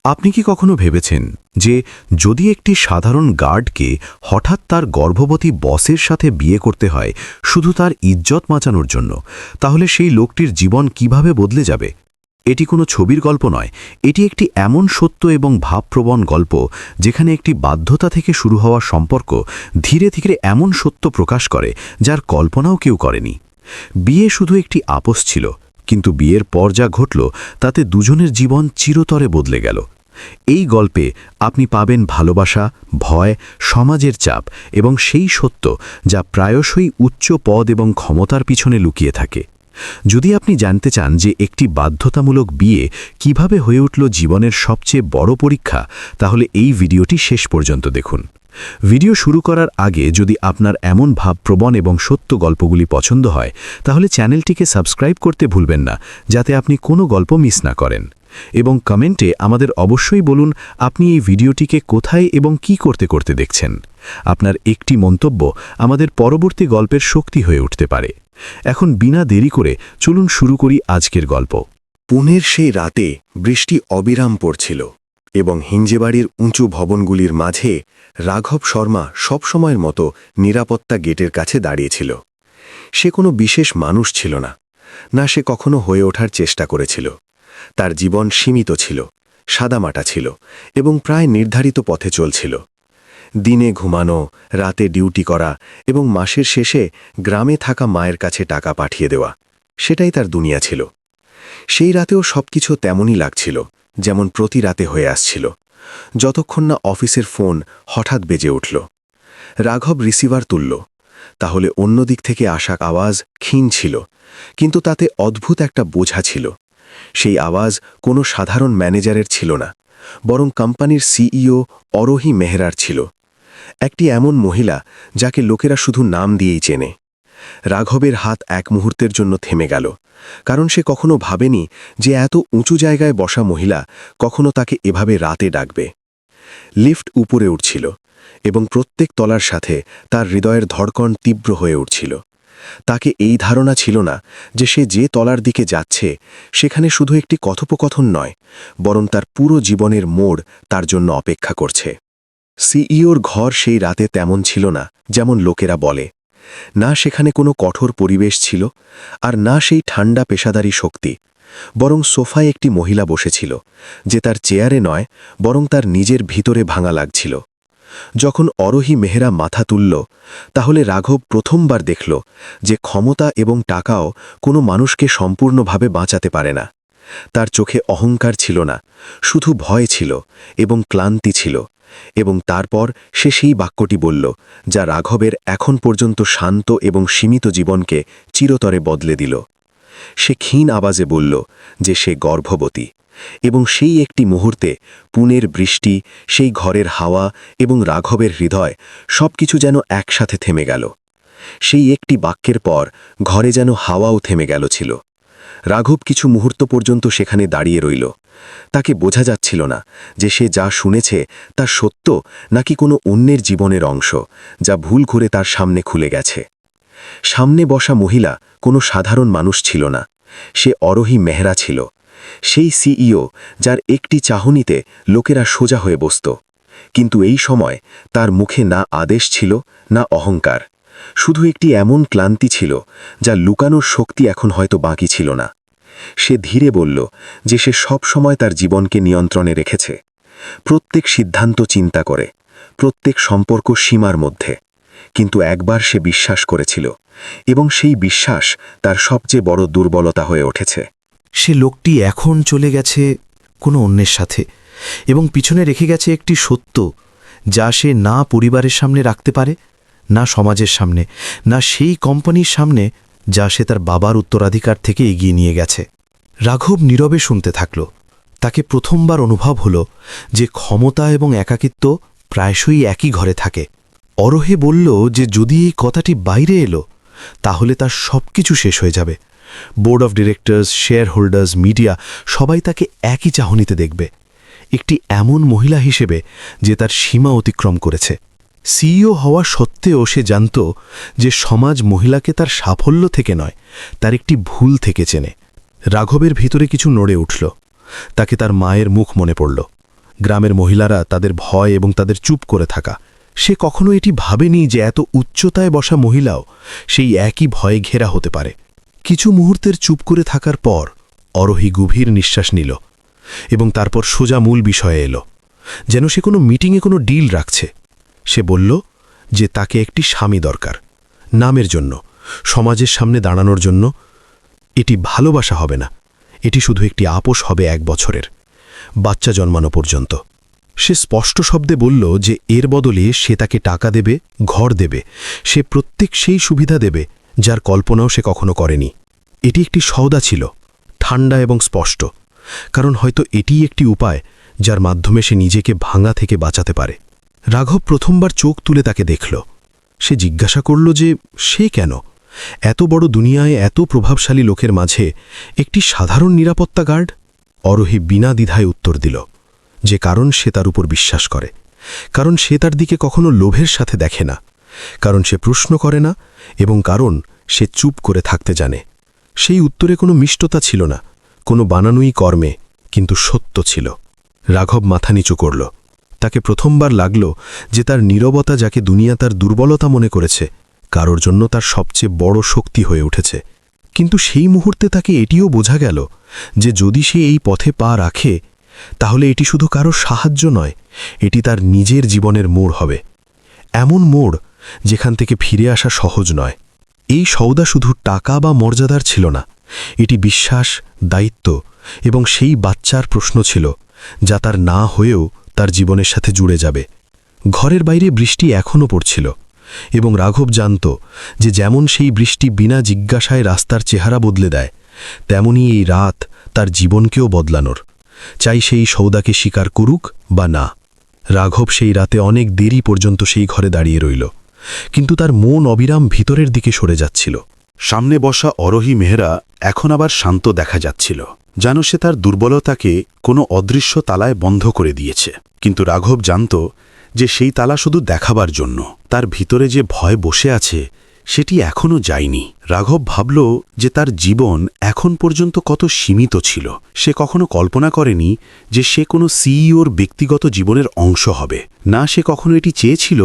আপনি কি কখনো ভেবেছেন যে যদি একটি সাধারণ গার্ডকে হঠাৎ তার গর্ভবতী বসের সাথে বিয়ে করতে হয় শুধু তার ইজ্জত বাঁচানোর জন্য, তাহলে সেই লোকটির জীবন কিভাবে বদলে যাবে? এটি কোনো ছবির গল্প নয়, এটি একটি এমন সত্য এবং ভাবপ্রবণ গল্প যেখানে একটি বাধ্যতা থেকে শুরু হওয়া সম্পর্ক ধীরে ধীরে এমন সত্য প্রকাশ করে যার কল্পনাও কেউ করেনি। বিয়ে শুধু একটি আপোষ ছিল, কিন্তু বিয়ের পর যা ঘটল তাতে দুজনের জীবন চিরতরে বদলে গেল। এই গল্পে আপনি পাবেন ভালোবাসা, ভয়, সমাজের চাপ এবং সেই সত্য যা প্রায়শই উচ্চ পদ এবং ক্ষমতার পিছনে লুকিয়ে থাকে। যদি আপনি জানতে চান যে একটি বাধ্যতামূলক বিয়ে কিভাবে হয়ে উঠল জীবনের সবচেয়ে বড় পরীক্ষা, তাহলে এই ভিডিওটি শেষ পর্যন্ত দেখুন। ভিডিও শুরু করার আগে যদি আপনার এমন ভাবপ্রবণ এবং সত্য গল্পগুলি পছন্দ হয়, তাহলে চ্যানেলটিকে সাবস্ক্রাইব করতে ভুলবেন না, যাতে আপনি কোনো গল্প মিস না করেন। এবং কমেন্টে আমাদের অবশ্যই বলুন আপনি এই ভিডিওটিকে কোথায় এবং কি করতে করতে দেখছেন। আপনার একটি মন্তব্য আমাদের পরবর্তী গল্পের শক্তি হয়ে উঠতে পারে। এখন বিনা দেরি করে চলুন শুরু করি আজকের গল্প। পুনের সেই রাতে বৃষ্টি অবিরাম পড়ছিল এবং হিঞ্জেবাড়ির উঁচু ভবনগুলির মাঝে রাঘব শর্মা সবসময়ের মতো নিরাপত্তা গেটের কাছে দাঁড়িয়েছিল। সে কোনো বিশেষ মানুষ ছিল না, না সে কখনো হয়ে ওঠার চেষ্টা করেছিল। তার জীবন সীমিত ছিল, সাদামাটা ছিল এবং প্রায় নির্ধারিত পথে চলছিল। দিনে ঘুমানো, রাতে ডিউটি করা এবং মাসের শেষে গ্রামে থাকা মায়ের কাছে টাকা পাঠিয়ে দেওয়া, সেটাই তার দুনিয়া ছিল। সেই রাতেও সবকিছু তেমনই লাগছিল যেমন প্রতি রাতে হয়ে আসছিল, যতক্ষণ না অফিসের ফোন হঠাৎ বেজে উঠল। রাঘব রিসিভার তুলল। তাহলে অন্য দিক থেকে আসা আওয়াজ ক্ষীণ ছিল, কিন্তু তাতে অদ্ভুত একটা বোঝা ছিল। সেই আওয়াজ কোনো সাধারণ ম্যানেজারের ছিল না, বরং কোম্পানির সিইও অরোহী মেহরার ছিল। একটি এমন মহিলা যাকে লোকেরা শুধু নাম দিয়েই চেনে। রাঘবের হাত এক মুহূর্তের জন্য থেমে গেল, কারণ সে কখনো ভাবেনি যে এত উঁচু জায়গায় বসা মহিলা কখনো তাকে এভাবে রাতে ডাকবে। লিফট উপরে উঠছিল এবং প্রত্যেক তলার সাথে তার হৃদয়ের ধড়কন তীব্র হয়ে উঠছিল। তাকে এই ধারণা ছিল না যে সে যে তলার দিকে যাচ্ছে সেখানে শুধু একটি কথোপকথন নয়, বরং তার পুরো জীবনের মোড় তার জন্য অপেক্ষা করছে। সিইওর ঘর সেই রাতে তেমন ছিল না যেমন লোকেরা বলে। না সেখানে কোনো কঠোর পরিবেশ ছিল, আর না সেই ঠান্ডা পেশাদারী শক্তি, বরং সোফায় একটি মহিলা বসেছিল যে তার চেয়ারে নয়, বরং তার নিজের ভিতরে ভাঙা লাগছিল। যখন অরোহী মেহরা মাথা তুলল, তাহলে রাঘব প্রথমবার দেখল যে ক্ষমতা এবং টাকাও কোনো মানুষকে সম্পূর্ণভাবে বাঁচাতে পারে না। তার চোখে অহংকার ছিল না, শুধু ভয় ছিল এবং ক্লান্তি ছিল। এবং তারপর সে সেই বাক্যটি বলল যা রাঘবের এখন পর্যন্ত শান্ত এবং সীমিত জীবনকে চিরতরে বদলে দিল। সে ক্ষীণ আওয়াজে বলল যে সে গর্ভবতী, এবং সেই একটি মুহূর্তে পুনের বৃষ্টি, সেই ঘরের হাওয়া এবং রাঘবের হৃদয় সবকিছু যেন একসাথে থেমে গেল। সেই একটি বাক্যের পর ঘরে যেন হাওয়াও থেমে গেল ছিল। রাঘব কিছু মুহূর্ত পর্যন্ত সেখানে দাঁড়িয়ে রইল। তাকে বোঝা যাচ্ছিল না যে সে যা শুনেছে তা সত্য নাকি কোনো অন্যের জীবনের অংশ যা ভুল করে তার সামনে খুলে গেছে। সামনে বসা মহিলা কোনো সাধারণ মানুষ ছিল না, সে অরোহী মেহরা ছিল। সেই সিইও যার একটি চাহনিতে লোকেরা সোজা হয়ে বসত, কিন্তু এই সময় তার মুখে না আদেশ ছিল না অহংকার, শুধু একটি এমন ক্লান্তি ছিল যা লুকানোর শক্তি এখন হয়তো বাকি ছিল না। সে ধীরে বলল যে সে সব সময় তার জীবনকে নিয়ন্ত্রণে রেখেছে, প্রত্যেক সিদ্ধান্ত চিন্তা করে, প্রত্যেক সম্পর্ক সীমার মধ্যে। কিন্তু একবার সে বিশ্বাস করেছিল, এবং সেই বিশ্বাস তার সবচেয়ে বড় দুর্বলতা হয়ে উঠেছে। সে লোকটি এখন চলে গেছে কোনো অন্যের সাথে, এবং পিছনে রেখে গেছে একটি সত্য যা সে না পরিবারের সামনে রাখতে পারে, না সমাজের সামনে, না সেই কোম্পানির সামনে যা সে তার বাবার উত্তরাধিকার থেকে এগিয়ে নিয়ে গেছে। রাঘব নীরবে শুনতে থাকল। তাকে প্রথমবার অনুভব হল যে ক্ষমতা এবং একাকিত্ব প্রায়শই একই ঘরে থাকে। অরোহে বলল যে যদি এই কথাটি বাইরে এলো তাহলে তার সবকিছু শেষ হয়ে যাবে। Board of directors, share holders, media সবাই তাকে একই চাহনিতে দেখবে, একটি এমন মহিলা হিসেবে যে তার সীমা অতিক্রম করেছে। সিইও হওয়া সত্ত্বেও সে জানত যে সমাজ মহিলাকে তার সাফল্য থেকে নয়, তার একটি ভুল থেকে চেনে। রাঘবের ভিতরে কিছু নড়ে উঠল। তাকে তার মায়ের মুখ মনে পড়ল। গ্রামের মহিলারা তাদের ভয় এবং তাদের চুপ করে থাকা। সে কখনো এটি ভাবেনি যে এত উচ্চতায় বসা মহিলাও সেই একই ভয়ে ঘেরা হতে পারে। কিছু মুহূর্তের চুপ করে থাকার পর অরোহী গভীর নিঃশ্বাস নিল এবং তারপর সোজা মূল বিষয়ে এলো, যেন সে কোনো মিটিংয়ে কোনো ডিল রাখছে। সে বলল যে তাকে একটি স্বামী দরকার, নামের জন্য, সমাজের সামনে দাঁড়ানোর জন্য। এটি ভালোবাসা হবে না, এটি শুধু একটি আপোষ হবে 1 বছরের, বাচ্চা জন্মানো পর্যন্ত। সে স্পষ্ট শব্দে বলল যে এর বদলে সে তাকে টাকা দেবে, ঘর দেবে, সে প্রত্যেক সেই সুবিধা দেবে যার কল্পনাও সে কখনো করেনি। এটি একটি সওদা ছিল, ঠান্ডা এবং স্পষ্ট, কারণ হয়তো এটিই একটি উপায় যার মাধ্যমে সে নিজেকে ভাঙা থেকে বাঁচাতে পারে। রাঘব প্রথমবার চোখ তুলে তাকে দেখল। সে জিজ্ঞাসা করল যে সে কেন এত বড় দুনিয়ায় এত প্রভাবশালী লোকের মাঝে একটি সাধারণ নিরাপত্তা গার্ড। অরোহী বিনা দ্বিধায় উত্তর দিল যে কারণ সে তার উপর বিশ্বাস করে, কারণ সে তার দিকে কখনো লোভের সাথে দেখে না, কারণ সে প্রশ্ন করে না এবং কারণ সে চুপ করে থাকতে জানে। সেই উত্তরে কোনো মিষ্টতা ছিল না, কোনো বানানোই কর্মে, কিন্তু সত্য ছিল। রাঘব মাথা নিচু করল। তাকে প্রথমবার লাগল যে তার নীরবতা, যাকে দুনিয়া তার দুর্বলতা মনে করেছে, কারোর জন্য তার সবচেয়ে বড় শক্তি হয়ে উঠেছে। কিন্তু সেই মুহূর্তে তাকে এটিও বোঝা গেল যে যদি সে এই পথে পা রাখে তাহলে এটি শুধু কারো সাহায্য নয়, এটি তার নিজের জীবনের মোড় হবে, এমন মোড় যেখান থেকে ফিরে আসা সহজ নয়। এই সওদা শুধু টাকা বা মর্যাদার ছিল না, এটি বিশ্বাস, দায়িত্ব এবং সেই বাচ্চার প্রশ্ন ছিল যা তার না হয়েও তার জীবনের সাথে জুড়ে যাবে। ঘরের বাইরে বৃষ্টি এখনও পড়ছিল এবং রাঘব জানত যে যেমন সেই বৃষ্টি বিনা জিজ্ঞাসায় রাস্তার চেহারা বদলে দেয়, তেমনি এই রাত তার জীবনকেও বদলানোর, চাই সেই সৌদাকে স্বীকার করুক বা না। রাঘব সেই রাতে অনেক দেরি পর্যন্ত সেই ঘরে দাঁড়িয়ে রইল, কিন্তু তার মন অবিরাম ভিতরের দিকে সরে যাচ্ছিল। সামনে বসা অরোহী মেহরা এখন আবার শান্ত দেখা যাচ্ছিল, যেন সে তার দুর্বলতাকে কোনো অদৃশ্য তালায় বন্ধ করে দিয়েছে। কিন্তু রাঘব জানত যে সেই তালা শুধু দেখাবার জন্য, তার ভিতরে যে ভয় বসে আছে সেটি এখনও যায়নি। রাঘব ভাবল যে তার জীবন এখন পর্যন্ত কত সীমিত ছিল। সে কখনো কল্পনা করেনি যে সে কোনো সিইওর ব্যক্তিগত জীবনের অংশ হবে, না সে কখনো এটি চেয়েছিল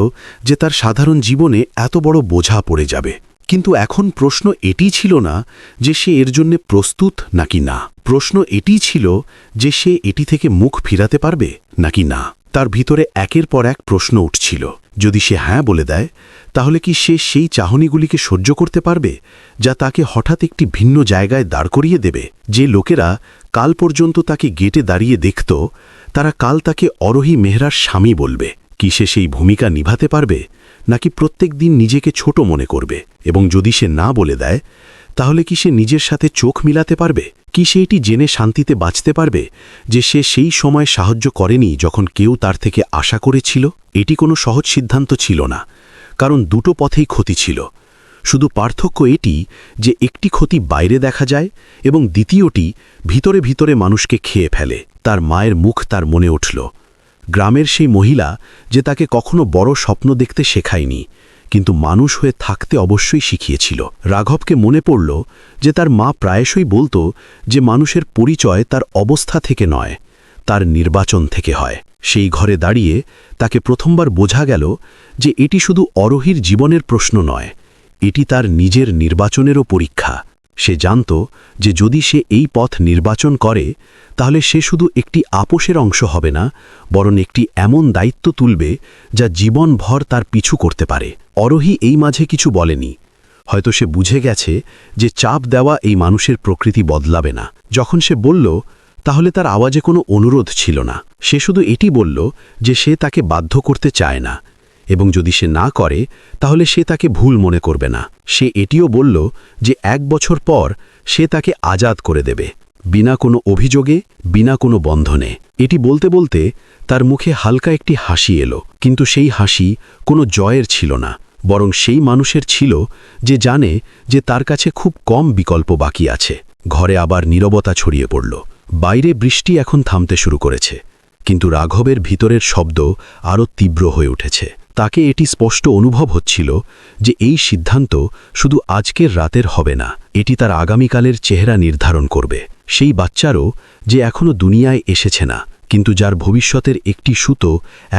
যে তার সাধারণ জীবনে এত বড় বোঝা পড়ে যাবে। কিন্তু এখন প্রশ্ন এটি ছিল না যে সে এর জন্য প্রস্তুত নাকি না, প্রশ্ন এটি ছিল যে সে এটি থেকে মুখ ফিরাতে পারবে নাকি না। তার ভিতরে একের পর এক প্রশ্ন উঠছিল। যদি সে হ্যাঁ বলে দেয় তাহলে কি সে সেই চাহনিগুলিকে সহ্য করতে পারবে যা তাকে হঠাৎ একটি ভিন্ন জায়গায় দাঁড় করিয়ে দেবে? যে লোকেরা কাল পর্যন্ত তাকে গেটে দাঁড়িয়ে দেখত, তারা কাল তাকে অরোহী মেহরার স্বামী বলবে। কি সে সেই ভূমিকা নিভাতে পারবে, নাকি প্রত্যেক দিন নিজেকে ছোট মনে করবে? এবং যদি সে না বলে দেয় তাহলে কি সে নিজের সাথে চোখ মিলাতে পারবে? কি সে এটি জেনে শান্তিতে বাঁচতে পারবে যে সে সেই সময় সাহায্য করেনি যখন কেউ তার থেকে আশা করেছিল? এটি কোনো সহজ সিদ্ধান্ত ছিল না, কারণ দুটো পথেই ক্ষতি ছিল। শুধু পার্থক্য এটি যে একটি ক্ষতি বাইরে দেখা যায় এবং দ্বিতীয়টি ভিতরে ভিতরে মানুষকে খেয়ে ফেলে। তার মায়ের মুখ তার মনে উঠল, গ্রামের সেই মহিলা যে তাকে কখনো বড় স্বপ্ন দেখতে শেখায়নি, কিন্তু মানুষ হয়ে থাকতে অবশ্যই শিখিয়েছিল। রাঘবকে মনে পড়ল যে তার মা প্রায়শই বলতো যে মানুষের পরিচয় তার অবস্থা থেকে নয়, তার নির্বাচন থেকে হয়। সেই ঘরে দাঁড়িয়ে তাকে প্রথমবার বোঝা গেল যে এটি শুধু অরোহীর জীবনের প্রশ্ন নয়, এটি তার নিজের নির্বাচনেরও পরীক্ষা। সে জানত যে যদি সে এই পথ নির্বাচন করে তাহলে সে শুধু একটি আপোষের অংশ হবে না, বরং একটি এমন দায়িত্ব তুলবে যা জীবনভর তার পিছু করতে পারে। অরোহী এই মাঝে কিছু বলেনি। হয়তো সে বুঝে গেছে যে চাপ দেওয়া এই মানুষের প্রকৃতি বদলাবে না। যখন সে বলল তাহলে তার আওয়াজে কোনো অনুরোধ ছিল না। সে শুধু এটি বলল যে সে তাকে বাধ্য করতে চায় না, এবং যদি সে না করে তাহলে সে তাকে ভুল মনে করবে না। সে এটিও বলল যে 1 বছর পর সে তাকে আজাদ করে দেবে, বিনা কোনো অভিযোগে, বিনা কোনো বন্ধনে। এটি বলতে বলতে তার মুখে হালকা একটি হাসি এলো, কিন্তু সেই হাসি কোনো জয়ের ছিল না, বরং সেই মানুষের ছিল যে জানে যে তার কাছে খুব কম বিকল্প বাকি আছে। ঘরে আবার নীরবতা ছড়িয়ে পড়ল। বাইরে বৃষ্টি এখন থামতে শুরু করেছে, কিন্তু রাঘবের ভিতরের শব্দ আরও তীব্র হয়ে উঠেছে। তাকে এটি স্পষ্ট অনুভব হচ্ছিল যে এই সিদ্ধান্ত শুধু আজকের রাতের হবে না, এটি তার আগামীকালের চেহারা নির্ধারণ করবে। সেই বাচ্চারও যে এখনও দুনিয়ায় এসেছে না, কিন্তু যার ভবিষ্যতের একটি সুতো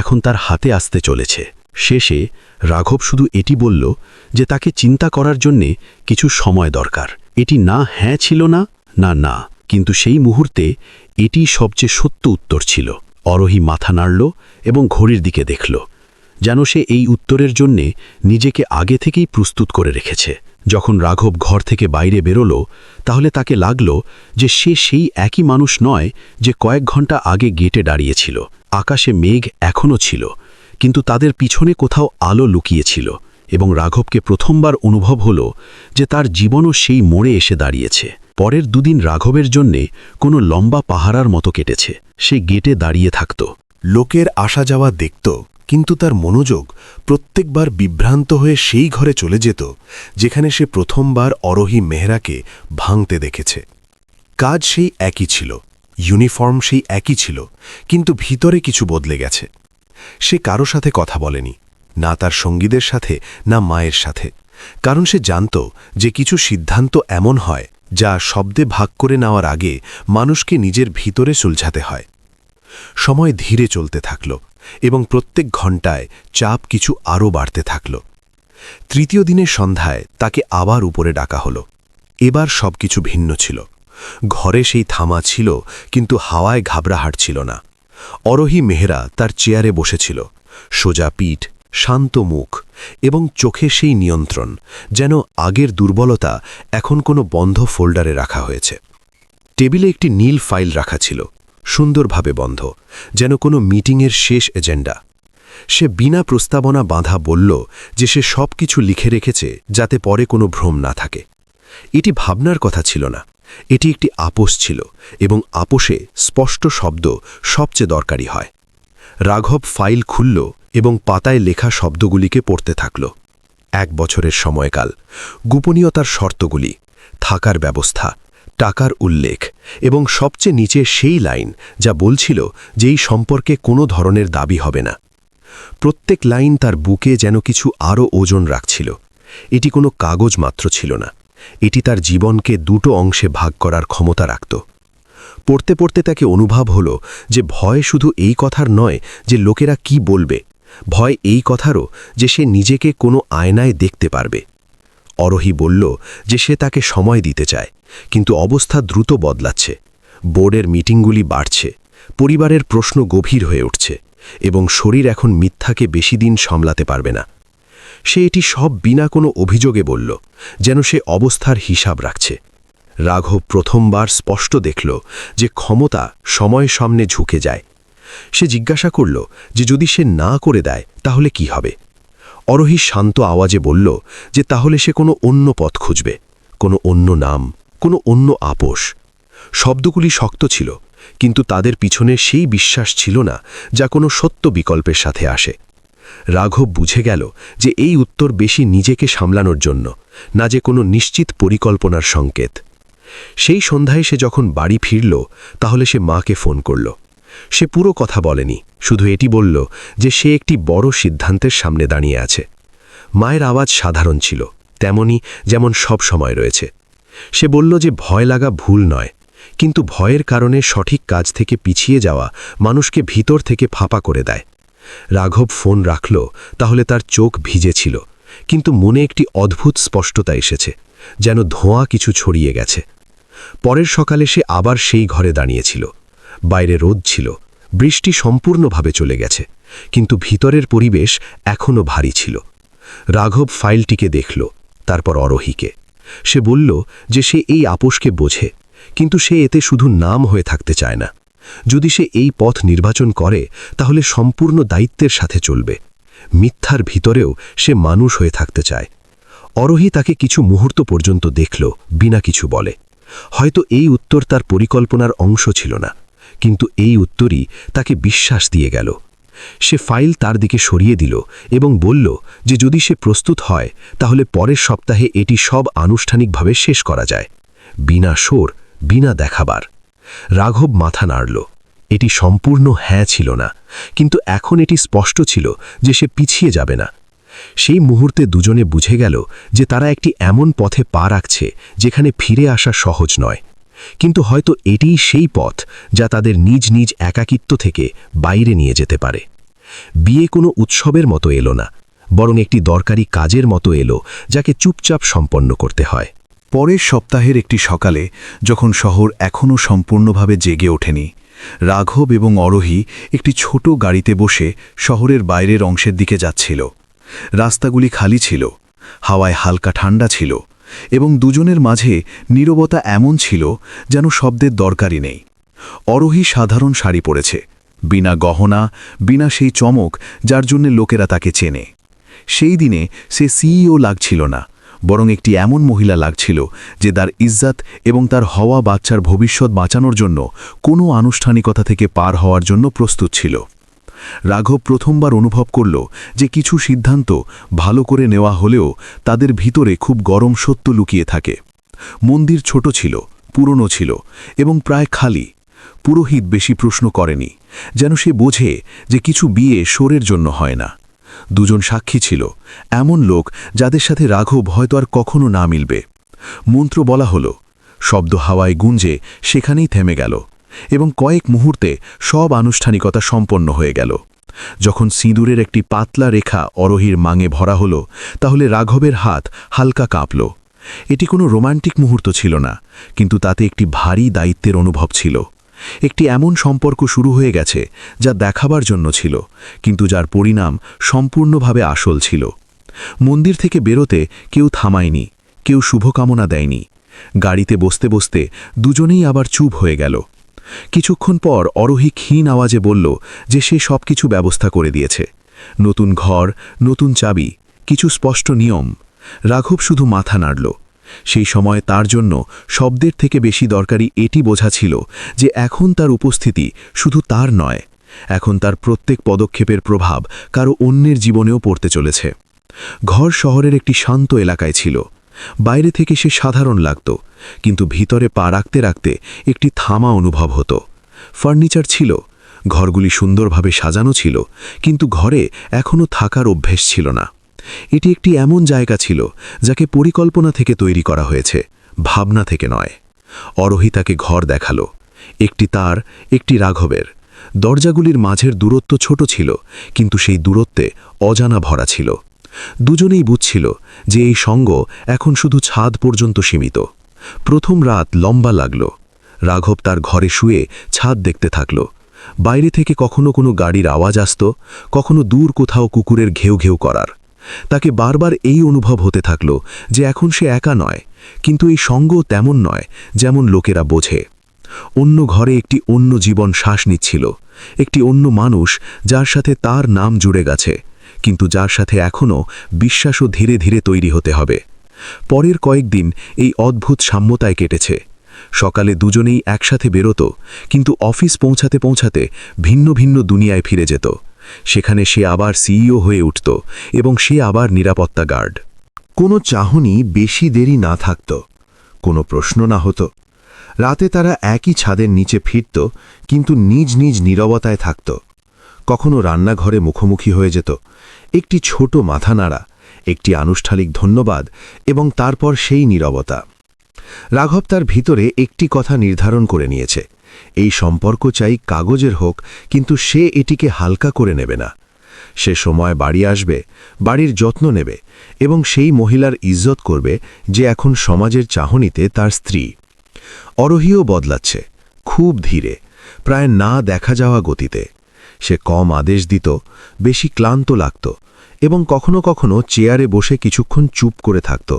এখন তার হাতে আসতে চলেছে। শেষে রাঘব শুধু এটি বলল যে তাকে চিন্তা করার জন্যে কিছু সময় দরকার। এটি না হ্যাঁ ছিল না, না না, কিন্তু সেই মুহূর্তে এটি সবচেয়ে সত্য উত্তর ছিল। অরোহী মাথা নাড়ল এবং ঘড়ির দিকে দেখল, যেন সে এই উত্তরের জন্যে নিজেকে আগে থেকেই প্রস্তুত করে রেখেছে। যখন রাঘব ঘর থেকে বাইরে বেরোল, তাহলে তাকে লাগল যে সে সেই একই মানুষ নয় যে কয়েক ঘন্টা আগে গেটে দাঁড়িয়েছিল। আকাশে মেঘ এখনও ছিল, কিন্তু তাদের পিছনে কোথাও আলো লুকিয়েছিল, এবং রাঘবকে প্রথমবার অনুভব হল যে তার জীবনও সেই মোড়ে এসে দাঁড়িয়েছে। পরের দুদিন রাঘবের জন্যে কোনো লম্বা পাহারার মতো কেটেছে। সে গেটে দাঁড়িয়ে থাকত, লোকের আসা যাওয়া দেখত, কিন্তু তার মনোযোগ প্রত্যেকবার বিভ্রান্ত হয়ে সেই ঘরে চলে যেত যেখানে সে প্রথমবার অরোহী মেহরাকে ভাঙতে দেখেছে। কাজ সেই একই ছিল, ইউনিফর্ম সেই একই ছিল, কিন্তু ভিতরে কিছু বদলে গেছে। সে কারো সাথে কথা বলেনি, না তার সঙ্গীদের সাথে, না মায়ের সাথে, কারণ সে জানত যে কিছু সিদ্ধান্ত এমন হয় যা শব্দে ভাগ করে নেওয়ার আগে মানুষকে নিজের ভিতরে সুলঝাতে হয়। সময় ধীরে চলতে থাকল এবং প্রত্যেক ঘণ্টায় চাপ কিছু আরও বাড়তে থাকল। তৃতীয় দিনের সন্ধ্যায় তাকে আবার উপরে ডাকা হল। এবার সবকিছু ভিন্ন ছিল। ঘরে সেই থামা ছিল, কিন্তু হাওয়ায় ঘাবড়াহাট ছিল না। অরোহী মেহরা তার চেয়ারে বসেছিল, সোজা পিঠ, শান্ত মুখ এবং চোখে সেই নিয়ন্ত্রণ, যেন আগের দুর্বলতা এখন কোনো বন্ধ ফোল্ডারে রাখা হয়েছে। টেবিলে একটি নীল ফাইল রাখা ছিল, সুন্দরভাবে বন্ধ, যেন কোনো মিটিংয়ের শেষ এজেন্ডা। সে বিনা প্রস্তাবনা বাঁধা বলল যে সে সব কিছু লিখে রেখেছে যাতে পরে কোনো ভ্রম না থাকে। এটি ভাবনার কথা ছিল না, এটি একটি আপোষ ছিল, এবং আপোষে স্পষ্ট শব্দ সবচেয়ে দরকারি হয়। রাঘব ফাইল খুলল এবং পাতায় লেখা শব্দগুলিকে পড়তে থাকল। 1 বছরের সময়কাল, গোপনীয়তার শর্তগুলি, থাকার ব্যবস্থা, টাকার উল্লেখ, এবং সবচেয়ে নিচে সেই লাইন যা বলছিল যে এই সম্পর্কে কোনো ধরনের দাবি হবে না। প্রত্যেক লাইন তার বুকে যেন কিছু আরও ওজন রাখছিল। এটি কোনো কাগজ মাত্র ছিল না, এটি তার জীবনকে দুটো অংশে ভাগ করার ক্ষমতা রাখত। পড়তে পড়তে তাকে অনুভব হল যে ভয় শুধু এই কথার নয় যে লোকেরা কি বলবে, ভয় এই কথারও যে সে নিজেকে কোনো আয়নায় দেখতে পারবে। অরোহী বলল যে সে তাকে সময় দিতে চায়, কিন্তু অবস্থা দ্রুত বদলাচ্ছে। বোর্ডের মিটিংগুলি বাড়ছে, পরিবারের প্রশ্ন গভীর হয়ে উঠছে, এবং শরীর এখন মিথ্যাকে বেশি দিন সামলাতে পারবে না। সে এটি সব বিনা কোনো অভিযোগে বলল, যেন সে অবস্থার হিসাব রাখছে। রাঘব প্রথমবার স্পষ্ট দেখল যে ক্ষমতা সময়ের সামনে ঝুঁকে যায়। সে জিজ্ঞাসা করল যে যদি সে না করে দেয় তাহলে কি হবে। অরোহী শান্ত আওয়াজে বলল যে তাহলে সে কোনো অন্য পথ খুঁজবে, কোনো অন্য নাম, কোনো অন্য আপোষ। শব্দগুলি শক্ত ছিল, কিন্তু তাদের পিছনে সেই বিশ্বাস ছিল না যা কোনো সত্য বিকল্পের সাথে আসে। রাঘব বুঝে গেল যে এই উত্তর বেশি নিজেকে সামলানোর জন্য, না যে কোনো নিশ্চিত পরিকল্পনার সংকেত। সেই সন্ধ্যায় সে যখন বাড়ি ফিরল, তাহলে সে মাকে ফোন করল। সে পুরো কথা বলেনি, শুধু এটি বলল যে সে একটি বড় সিদ্ধান্তের সামনে দাঁড়িয়ে আছে। মায়ের আওয়াজ সাধারণ ছিল, তেমনি যেমন সব সময় রয়েছে। সে বলল যে ভয় লাগা ভুল নয়, কিন্তু ভয়ের কারণে সঠিক কাজ থেকে পিছিয়ে যাওয়া মানুষকে ভিতর থেকে ফাঁপা করে দেয়। রাঘব ফোন রাখল, তাহলে তার চোখ ভিজে ছিল, কিন্তু মনে একটি অদ্ভুত স্পষ্টতা এসেছে, যেন ধোঁয়া কিছু ছড়িয়ে গেছে। পরের সকালে সে আবার সেই ঘরে দাঁড়িয়েছিল। বাইরে রোদ ছিল, বৃষ্টি সম্পূর্ণভাবে চলে গেছে, কিন্তু ভিতরের পরিবেশ এখনও ভারী ছিল। রাঘব ফাইলটিকে দেখল, তারপর অরোহীকে। সে বলল যে সে এই আপোষকে বোঝে, কিন্তু সে এতে শুধু নাম হয়ে থাকতে চায় না। যদি সে এই পথ নির্বাচন করে তাহলে সম্পূর্ণ দায়িত্বের সাথে চলবে। মিথ্যার ভিতরেও সে মানুষ হয়ে থাকতে চায়। অরোহী তাকে কিছু মুহূর্ত পর্যন্ত দেখল, বিনা কিছু বলে। হয়তো এই উত্তর তার পরিকল্পনার অংশ ছিল না, কিন্তু এই উত্তরই তাকে বিশ্বাস দিয়ে গেল। সে ফাইল তার দিকে সরিয়ে দিল এবং বলল যে যদি সে প্রস্তুত হয় তাহলে পরের সপ্তাহে এটি সব আনুষ্ঠানিকভাবে শেষ করা যায়, বিনা শোর, বিনা দেখাবার। রাঘব মাথা নাড়ল। এটি সম্পূর্ণ হ্যাঁ ছিল না, কিন্তু এখন এটি স্পষ্ট ছিল যে সে পিছিয়ে যাবে না। সেই মুহূর্তে দুজনে বুঝে গেল যে তারা একটি এমন পথে পা রাখছে যেখানে ফিরে আসা সহজ নয়। কিন্তু হয়তো এটিই সেই পথ যা তাদের নিজ নিজ একাকিত্ব থেকে বাইরে নিয়ে যেতে পারে। বিয়ে কোনো উৎসবের মতো এলো না, বরং একটি দরকারি কাজের মতো এলো যাকে চুপচাপ সম্পন্ন করতে হয়। পরের সপ্তাহের একটি সকালে, যখন শহর এখনও সম্পূর্ণভাবে জেগে ওঠেনি, রাঘব এবং অরোহী একটি ছোট গাড়িতে বসে শহরের বাইরের অংশের দিকে যাচ্ছিল। রাস্তাগুলি খালি ছিল, হাওয়ায় হালকা ঠান্ডা ছিল, এবং দুজনের মাঝে নীরবতা এমন ছিল যেন শব্দের দরকারই নেই। অরোহী সাধারণ শাড়ি পরেছে, বিনা গহনা, বিনা সেই চমক যার জন্য লোকেরা তাকে চেনে। সেই দিনে সে সিইও লাগছিল না, বরং একটি এমন মহিলা লাগছিল যে তার ইজ্জত এবং তার হওয়া বাচ্চার ভবিষ্যৎ বাঁচানোর জন্য কোনো আনুষ্ঠানিকতা থেকে পার হওয়ার জন্য প্রস্তুত ছিল। রাঘব প্রথমবার অনুভব করল যে কিছু সিদ্ধান্ত ভালো করে নেওয়া হলেও তাদের ভিতরে খুব গরম সত্য লুকিয়ে থাকে। মন্দির ছোট ছিল, পুরনো ছিল এবং প্রায় খালি। পুরোহিত বেশি প্রশ্ন করেনি, যেন সে বোঝে যে কিছু বিয়ে শোরের জন্য হয় না। দুজন সাক্ষী ছিল, এমন লোক যাদের সাথে রাঘব হয়তো আর কখনো না মিলবে। মন্ত্র বলা হলো, শব্দ হাওয়ায় গুঞ্জে সেখানেই থেমে গেল, এবং কয়েক মুহূর্তে সব আনুষ্ঠানিকতা সম্পন্ন হয়ে গেল। যখন সিঁদুরের একটি পাতলা রেখা অরোহীর মাঙে ভরা হলো, তাহলে রাঘবের হাত হালকা কাঁপল। এটি কোনো রোমান্টিক মুহূর্ত ছিল না, কিন্তু তাতে একটি ভারী দায়িত্বের অনুভব ছিল। একটি এমন সম্পর্ক শুরু হয়ে গেছে যা দেখাবার জন্য ছিল, কিন্তু যার পরিণাম সম্পূর্ণভাবে আসল ছিল। মন্দির থেকে বেরোতে কেউ থামায়নি, কেউ শুভকামনা দেয়নি। গাড়িতে বসতে বসতে দুজনেই আবার চুপ হয়ে গেল। কিছুক্ষণ পর অরোহী ক্ষীণ আওয়াজে বলল যে সে সবকিছু ব্যবস্থা করে দিয়েছে, নতুন ঘর, নতুন চাবি, কিছু স্পষ্ট নিয়ম। রাঘব শুধু মাথা নাড়ল। সেই সময় তার জন্য শব্দের থেকে বেশি দরকারি এটি বোঝা ছিল যে এখন তার উপস্থিতি শুধু তার নয়, এখন তার প্রত্যেক পদক্ষেপের প্রভাব কারো অন্যের জীবনেও পড়তে চলেছে। ঘর শহরের একটি শান্ত এলাকায় ছিল। বাইরে থেকে সে সাধারণ লাগত, কিন্তু ভিতরে পা রাখতে রাখতে একটি থামা অনুভব হতো। ফার্নিচার ছিল, ঘরগুলি সুন্দরভাবে সাজানো ছিল, কিন্তু ঘরে এখনও থাকার অভ্যেস ছিল না। এটি একটি এমন জায়গা ছিল যাকে পরিকল্পনা থেকে তৈরি করা হয়েছে, ভাবনা থেকে নয়। অরোহী তাকে ঘর দেখালো, একটি তার, একটি রাঘবের। দরজাগুলির মাঝের দূরত্ব ছোট ছিল, কিন্তু সেই দূরত্বে অজানা ভরা ছিল। দুজনেই বুঝছিল যে এই সঙ্গ এখন শুধু ছাদ পর্যন্ত সীমিত। প্রথম রাত লম্বা লাগল। রাঘব তার ঘরে শুয়ে ছাদ দেখতে থাকল। বাইরে থেকে কখনো কোনো গাড়ির আওয়াজ আসত, কখনো দূর কোথাও কুকুরের ঘেউ ঘেউ করার। তাকে বারবার এই অনুভব হতে থাকল যে এখন সে একা নয়, কিন্তু এই সঙ্গ তেমন নয় যেমন লোকেরা বোঝে। অন্য ঘরে একটি অন্য জীবন শ্বাস নিচ্ছিল, একটি অন্য মানুষ যার সাথে তার নাম জুড়ে গেছে, কিন্তু যার সাথে এখনও বিশ্বাসও ধীরে ধীরে তৈরি হতে হবে। পরের কয়েকদিন এই অদ্ভুত সাম্যতায় কেটেছে। সকালে দুজনেই একসাথে বেরোত, কিন্তু অফিস পৌঁছাতে পৌঁছাতে ভিন্ন ভিন্ন দুনিয়ায় ফিরে যেত। সেখানে সে আবার সিইও হয়ে উঠত এবং সে আবার নিরাপত্তা গার্ড। কোনো চাহনি বেশি দেরি না থাকত, কোনো প্রশ্ন না হতো। রাতে তারা একই ছাদের নিচে ফিরত, কিন্তু নিজ নিজ নীরবতায় থাকত। কখনো রান্নাঘরে মুখোমুখি হয়ে যেত, একটি ছোট মাথা নাড়া, একটি আনুষ্ঠানিক ধন্যবাদ, এবং তারপর সেই নীরবতা। রাঘব তার ভিতরে একটি কথা নির্ধারণ করে নিয়েছে, এই সম্পর্ক চাই কাগজের হোক, কিন্তু সে এটিকে হালকা করে নেবে না। সে সময় বাড়ি আসবে, বাড়ির যত্ন নেবে, এবং সেই মহিলার ইজ্জত করবে যে এখন সমাজের চাহনিতে তার স্ত্রী। অরোহীও বদলাচ্ছে, খুব ধীরে, প্রায় না দেখা যাওয়া গতিতে। সে কম আদেশ দিত, বেশি ক্লান্ত লাগত, এবং কখনো কখনো চেয়ারে বসে কিছুক্ষণ চুপ করে থাকত,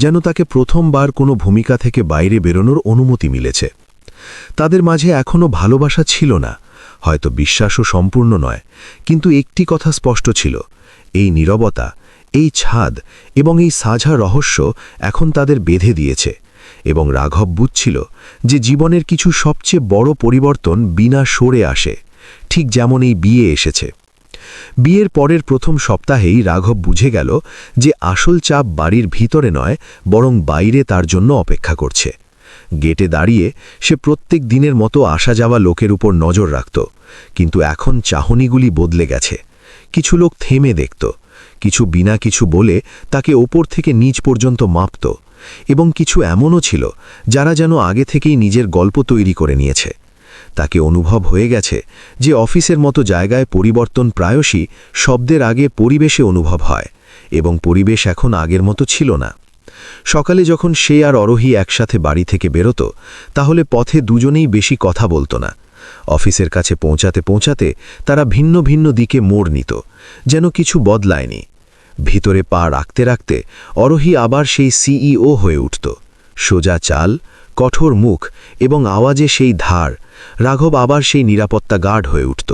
যেন তাকে প্রথমবার কোনো ভূমিকা থেকে বাইরে বেরোনোর অনুমতি মিলেছে। তাদের মাঝে এখনও ভালোবাসা ছিল না, হয়তো বিশ্বাসও সম্পূর্ণ নয়, কিন্তু একটি কথা স্পষ্ট ছিল, এই নীরবতা, এই ছাদ এবং এই সাঝা রহস্য এখন তাদের বেঁধে দিয়েছে। এবং রাঘব বুঝছিল যে জীবনের কিছু সবচেয়ে বড় পরিবর্তন বিনা সরে আসে, ঠিক যেমন এই বিয়ে এসেছে। বিয়ের পরের প্রথম সপ্তাহেই রাঘব বুঝে গেল যে আসল চাপ বাড়ির ভিতরে নয়, বরং বাইরে তার জন্য অপেক্ষা করছে। গেটে দাঁড়িয়ে সে প্রত্যেক দিনের মতো আসা যাওয়া লোকের উপর নজর রাখত, কিন্তু এখন চাহনিগুলি বদলে গেছে। কিছু লোক থেমে দেখত, কিছু বিনা কিছু বলে তাকে ওপর থেকে নিচ পর্যন্ত মাপত, এবং কিছু এমনও ছিল যারা যেন আগে থেকেই নিজের গল্প তৈরি করে নিয়েছে। তাকে অনুভব হয়ে গেছে যে অফিসের মতো জায়গায় পরিবর্তন প্রায়শই শব্দের আগে পরিবেশে অনুভব হয়, এবং পরিবেশ এখন আগের মতো ছিল না। সকালে যখন সে আর অরোহী একসাথে বাড়ি থেকে বেরোত, তাহলে পথে দুজনেই বেশি কথা বলতো না। অফিসের কাছে পৌঁছাতে পৌঁছাতে তারা ভিন্ন ভিন্ন দিকে মোড় নিত, যেন কিছু বদলায়নি। ভিতরে পা রাখতে রাখতে অরোহী আবার সেই সিইও হয়ে উঠত। সোজা চাল, কঠোর মুখ এবং আওয়াজে সেই ধার। রাঘব আবার সেই নিরাপত্তা গার্ড হয়ে উঠত,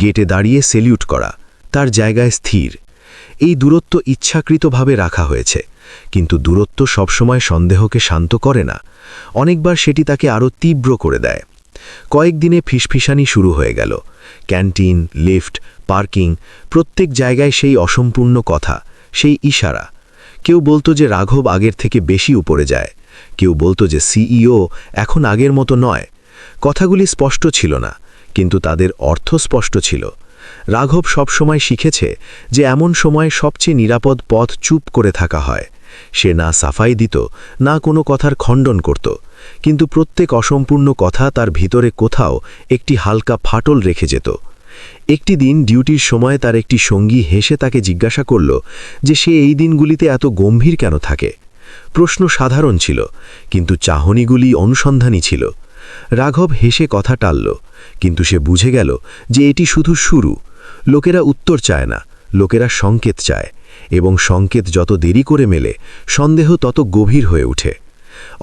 গেটে দাঁড়িয়ে সেলিউট করা, তার জায়গায় স্থির। এই দূরত্ব ইচ্ছাকৃতভাবে রাখা হয়েছে, কিন্তু দূরত্ব সবসময় সন্দেহকে শান্ত করে না। অনেকবার সেটি তাকে আরও তীব্র করে দেয়। কয়েকদিনে ফিসফিসানি শুরু হয়ে গেল। ক্যান্টিন, লিফট, পার্কিং, প্রত্যেক জায়গায় সেই অসম্পূর্ণ কথা, সেই ইশারা। কেউ বলতো যে রাঘব আগের থেকে বেশি উপরে যায়, কেউ বলতো যে সিইও এখন আগের মতো নয়। কথাগুলি স্পষ্ট ছিল না, কিন্তু তাদের অর্থ স্পষ্ট ছিল। রাঘব সবসময় শিখেছে যে এমন সময় সবচেয়ে নিরাপদ পথ চুপ করে থাকা হয়। সে না সাফাই দিত, না কোনো কথার খণ্ডন করত, কিন্তু প্রত্যেক অসম্পূর্ণ কথা তার ভিতরে কোথাও একটি হালকা ফাটল রেখে যেত। একটি দিন ডিউটির সময় তার একটি সঙ্গী হেসে তাকে জিজ্ঞাসা করল যে সে এই দিনগুলিতে এত গম্ভীর কেন থাকে। প্রশ্ন সাধারণ ছিল, কিন্তু চাহনিগুলি অনুসন্ধানী ছিল। রাঘব হেসে কথা টালল, কিন্তু সে বুঝে গেল যে এটি শুধু শুরু। লোকেরা উত্তর চায় না, লোকেরা সংকেত চায়, এবং সংকেত যত দেরি করে মেলে, সন্দেহ তত গভীর হয়ে ওঠে।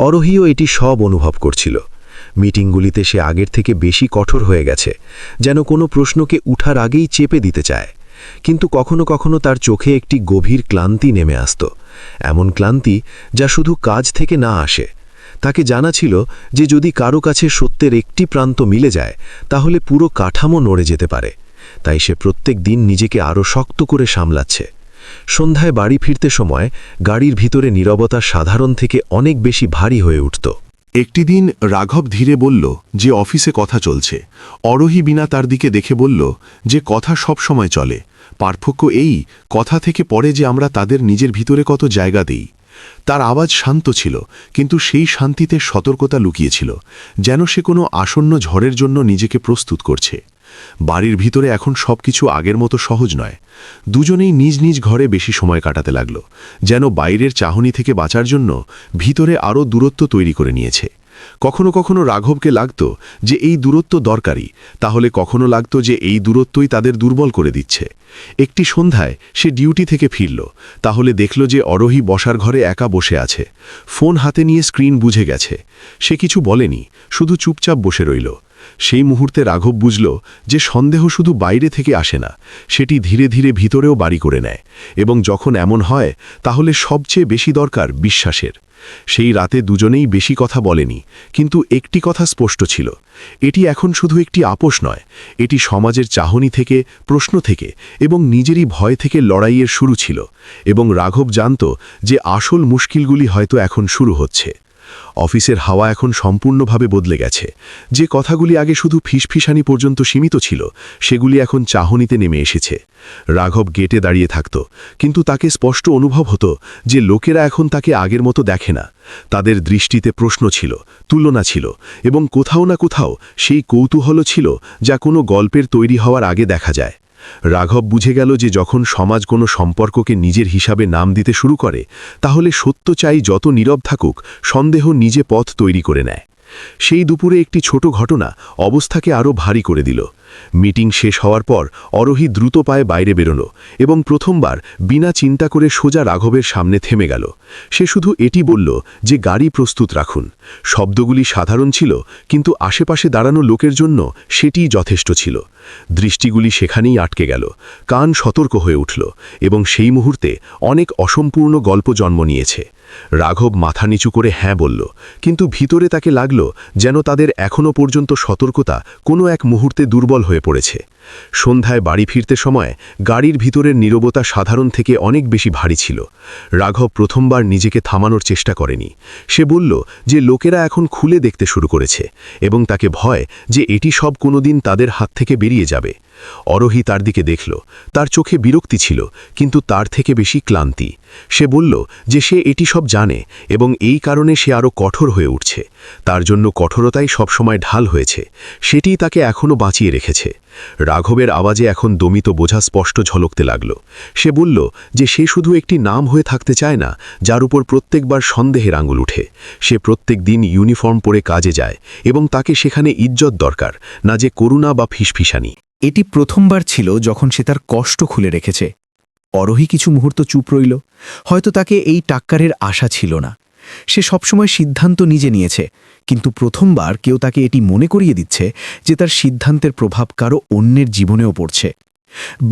অরোহীও এটি সব অনুভব করছিল। মিটিংগুলিতে সে আগের থেকে বেশি কঠোর হয়ে গেছে, যেন কোনো প্রশ্নকে উঠার আগেই চেপে দিতে চায়। কিন্তু কখনো কখনো তার চোখে একটি গভীর ক্লান্তি নেমে আসত, এমন ক্লান্তি যা শুধু কাজ থেকে না আসে। তাকে জানা ছিল যে যদি কারো কাছে সত্যের একটি প্রান্ত মিলে যায়, তাহলে পুরো কাঠামো নড়ে যেতে পারে। তাই সে প্রত্যেক দিন নিজেকে আরও শক্ত করে সামলাচ্ছে। সন্ধ্যায় বাড়ি ফিরতে সময় গাড়ির ভিতরে নীরবতা সাধারণ থেকে অনেক বেশি ভারী হয়ে উঠত। একটি দিন রাঘব ধীরে বলল যে অফিসে কথা চলছে। অরোহী বিনা তার দিকে দেখে বলল যে কথা সব সময় চলে, পার্থক্য এই কথা থেকে পরে যে আমরা তাদের নিজের ভিতরে কত জায়গা দেই। তার আওয়াজ শান্ত ছিল, কিন্তু সেই শান্তিতে সতর্কতা লুকিয়েছিল, যেন সে কোনো আসন্ন ঝড়ের জন্য নিজেকে প্রস্তুত করছে। বাড়ির ভিতরে এখন সবকিছু আগের মতো সহজ নয়। দুজনেই নিজ নিজ ঘরে বেশি সময় কাটাতে লাগল, যেন বাইরের চাহনি থেকে বাঁচার জন্য ভিতরে আরও দূরত্ব তৈরি করে নিয়েছে। কখনো কখনো রাঘবকে লাগত যে এই দূরত্ব দরকারি, তাহলে কখনো লাগত যে এই দূরত্বই তাদের দুর্বল করে দিচ্ছে। একটি সন্ধ্যায় সে ডিউটি থেকে ফিরল, তাহলে দেখল যে অরোহী বসার ঘরে একা বসে আছে, ফোন হাতে নিয়ে স্ক্রিন বুঝে গেছে। সে কিছু বলেনি, শুধু চুপচাপ বসে রইল। সেই মুহূর্তে রাঘব বুঝল যে সন্দেহ শুধু বাইরে থেকে আসে না, সেটি ধীরে ধীরে ভিতরেও বাড়ি করে নেয়, এবং যখন এমন হয় তাহলে সবচেয়ে বেশি দরকার বিশ্বাসের। সেই রাতে দুজনেই বেশি কথা বলেনি, কিন্তু একটি কথা স্পষ্ট ছিল, এটি এখন শুধু একটি আপোষ নয়, এটি সমাজের চাহনি থেকে, প্রশ্ন থেকে এবং নিজেরই ভয় থেকে লড়াইয়ের শুরু ছিল। এবং রাঘব জানত যে আসল মুশকিলগুলি হয়তো এখন শুরু হচ্ছে। অফিসের হাওয়া এখন সম্পূর্ণভাবে বদলে গেছে। যে কথাগুলি আগে শুধু ফিসফিসানি পর্যন্ত সীমিত ছিল, সেগুলি এখন চাহনিতে নেমে এসেছে। রাঘব গেটে দাঁড়িয়ে থাকত, কিন্তু তাকে স্পষ্ট অনুভব হতো যে লোকেরা এখন তাকে আগের মতো দেখে না। তাদের দৃষ্টিতে প্রশ্ন ছিল, তুলনা ছিল, এবং কোথাও না কোথাও সেই কৌতূহল ছিল যা কোনো গল্পের তৈরি হওয়ার আগে দেখা যায়। রাঘব বুঝে গেল যে যখন সমাজ কোনো সম্পর্ককে নিজের হিসাবে নাম দিতে শুরু করে, তাহলে সত্য চাই যত নীরব থাকুক, সন্দেহ নিজে পথ তৈরি করে নেয়। সেই দুপুরে একটি ছোট ঘটনা অবস্থাকে আরও ভারী করে দিল। মিটিং শেষ হওয়ার পর অরোহী দ্রুত পায়ে বাইরে বেরোল, এবং প্রথমবার বিনা চিন্তা করে সোজা রাঘবের সামনে থেমে গেল। সে শুধু এটি বলল যে গাড়ি প্রস্তুত রাখুন। শব্দগুলি সাধারণ ছিল, কিন্তু আশেপাশে দাঁড়ানো লোকের জন্য সেটিই যথেষ্ট ছিল। দৃষ্টিগুলি সেখানেই আটকে গেল, কান সতর্ক হয়ে উঠল, এবং সেই মুহূর্তে অনেক অসম্পূর্ণ গল্প জন্ম নিয়েছে। রাঘব মাথা নিচু করে হ্যাঁ বলল, কিন্তু ভিতরে তাকে লাগল যেন তাদের এখনও পর্যন্ত সতর্কতা কোনো এক মুহূর্তে দুর্বল হয়ে পড়েছে। সন্ধ্যায় বাড়ি ফিরতে সময় গাড়ির ভিতরের নীরবতা সাধারণ থেকে অনেক বেশি ভারী ছিল। রাঘব প্রথমবার নিজেকে থামানোর চেষ্টা করেনি। সে বলল যে লোকেরা এখন খুলে দেখতে শুরু করেছে, এবং তাকে ভয় যে এটি সব কোনোদিন তাদের হাত থেকে বেরিয়ে যাবে। অরোহী তার দিকে দেখল। তার চোখে বিরক্তি ছিল, কিন্তু তার থেকে বেশি ক্লান্তি। সে বলল যে সে এটি সব জানে এবং এই কারণে সে আরও কঠোর হয়ে উঠছে। তার জন্য কঠোরতাই সবসময় ঢাল হয়েছে, সেটিই তাকে এখনও বাঁচিয়ে রেখেছে। রাঘবের আওয়াজে এখন দমিত বোঝা স্পষ্ট ঝলকতে লাগল। সে বলল যে সে শুধু একটি নাম হয়ে থাকতে চায় না, যার উপর প্রত্যেকবার সন্দেহের আঙুল উঠে। সে প্রত্যেক দিন ইউনিফর্ম পরে কাজে যায় এবং তাকে সেখানে ইজ্জত দরকার, না যে করুণা বা ফিসফিসানি। এটি প্রথমবার ছিল যখন সে তার কষ্ট খুলে রেখেছে। অরোহী কিছু মুহূর্ত চুপ রইল। হয়তো তাকে এই টাক্কারের আশা ছিল না। সে সবসময় সিদ্ধান্ত নিজে নিয়েছে, কিন্তু প্রথমবার কেউ তাকে এটি মনে করিয়ে দিচ্ছে যে তার সিদ্ধান্তের প্রভাব কারো অন্যের জীবনেও পড়ছে।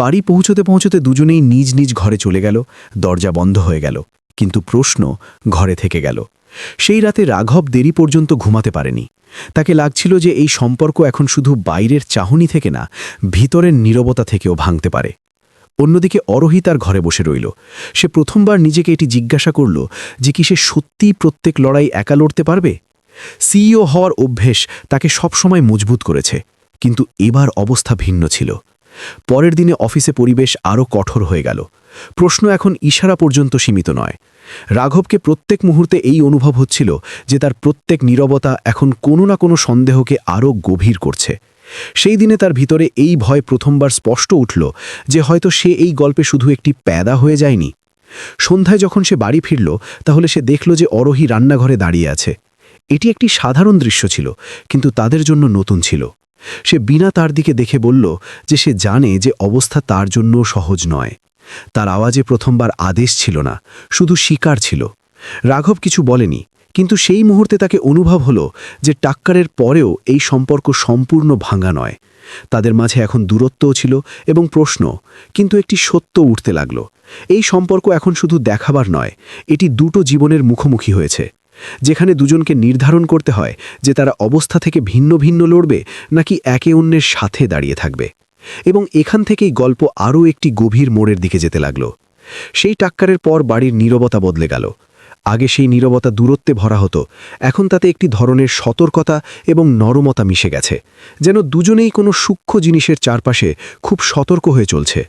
বাড়ি পৌঁছতে পৌঁছতে দুজনেই নিজ নিজ ঘরে চলে গেল। দরজা বন্ধ হয়ে গেল, কিন্তু প্রশ্ন ঘরে থেকে গেল। সেই রাতে রাঘব দেরি পর্যন্ত ঘুমাতে পারেনি। তাকে লাগছিল যে এই সম্পর্ক এখন শুধু বাইরের চাহনি থেকে না, ভিতরের নীরবতা থেকেও ভাঙতে পারে। অন্যদিকে অরোহী তার ঘরে বসে রইল। সে প্রথমবার নিজেকে এটি জিজ্ঞাসা করল যে কি সে সত্যিই প্রত্যেক লড়াই একা লড়তে পারবে। সিইও হওয়ার অভ্যেস তাকে সবসময় মজবুত করেছে, কিন্তু এবার অবস্থা ভিন্ন ছিল। পরের দিনে অফিসে পরিবেশ আরও কঠোর হয়ে গেল। প্রশ্ন এখন ইশারা পর্যন্ত সীমিত নয়। রাঘবকে প্রত্যেক মুহূর্তে এই অনুভব হচ্ছিল যে তার প্রত্যেক নীরবতা এখন কোনো না কোনো সন্দেহকে আরও গভীর করছে। সেই দিনে তার ভিতরে এই ভয় প্রথমবার স্পষ্ট উঠল যে হয়তো সে এই গল্পে শুধু একটি প্যাদা হয়ে যায়নি। সন্ধ্যায় যখন সে বাড়ি ফিরল, তাহলে সে দেখল যে অরোহী রান্নাঘরে দাঁড়িয়ে আছে। এটি একটি সাধারণ দৃশ্য ছিল, কিন্তু তাদের জন্য নতুন ছিল। সে বিনা তার দিকে দেখে বলল যে সে জানে যে অবস্থা তার জন্য সহজ নয়। তার আওয়াজে প্রথমবার আদেশ ছিল না, শুধু স্বীকার ছিল। রাঘব কিছু বলেনি, কিন্তু সেই মুহূর্তে তাকে অনুভব হলো যে টাক্কারের পরেও এই সম্পর্ক সম্পূর্ণ ভাঙা নয়। তাদের মাঝে এখন দূরত্বও ছিল এবং প্রশ্ন, কিন্তু একটি সত্য উঠতে লাগল। এই সম্পর্ক এখন শুধু দেখাবার নয়, এটি দুটো জীবনের মুখোমুখি হয়েছে, যেখানে দুজনকে নির্ধারণ করতে হয় যে তারা অবস্থা থেকে ভিন্ন ভিন্ন লড়বে নাকি একে অন্যের সাথে দাঁড়িয়ে থাকবে। এবং এখান থেকেই গল্প আরও একটি গভীর মোড়ের দিকে যেতে লাগল। সেই টাক্কারের পর বাড়ির নীরবতা বদলে গেল। আগে সেই নীরবতা দূরত্বে ভরা হতো, এখন তাতে একটি ধরনের সতর্কতা এবং নরমতা মিশে গেছে, যেন দুজনেই কোনো সূক্ষ্ম জিনিসের চারপাশে খুব সতর্ক হয়ে চলছে।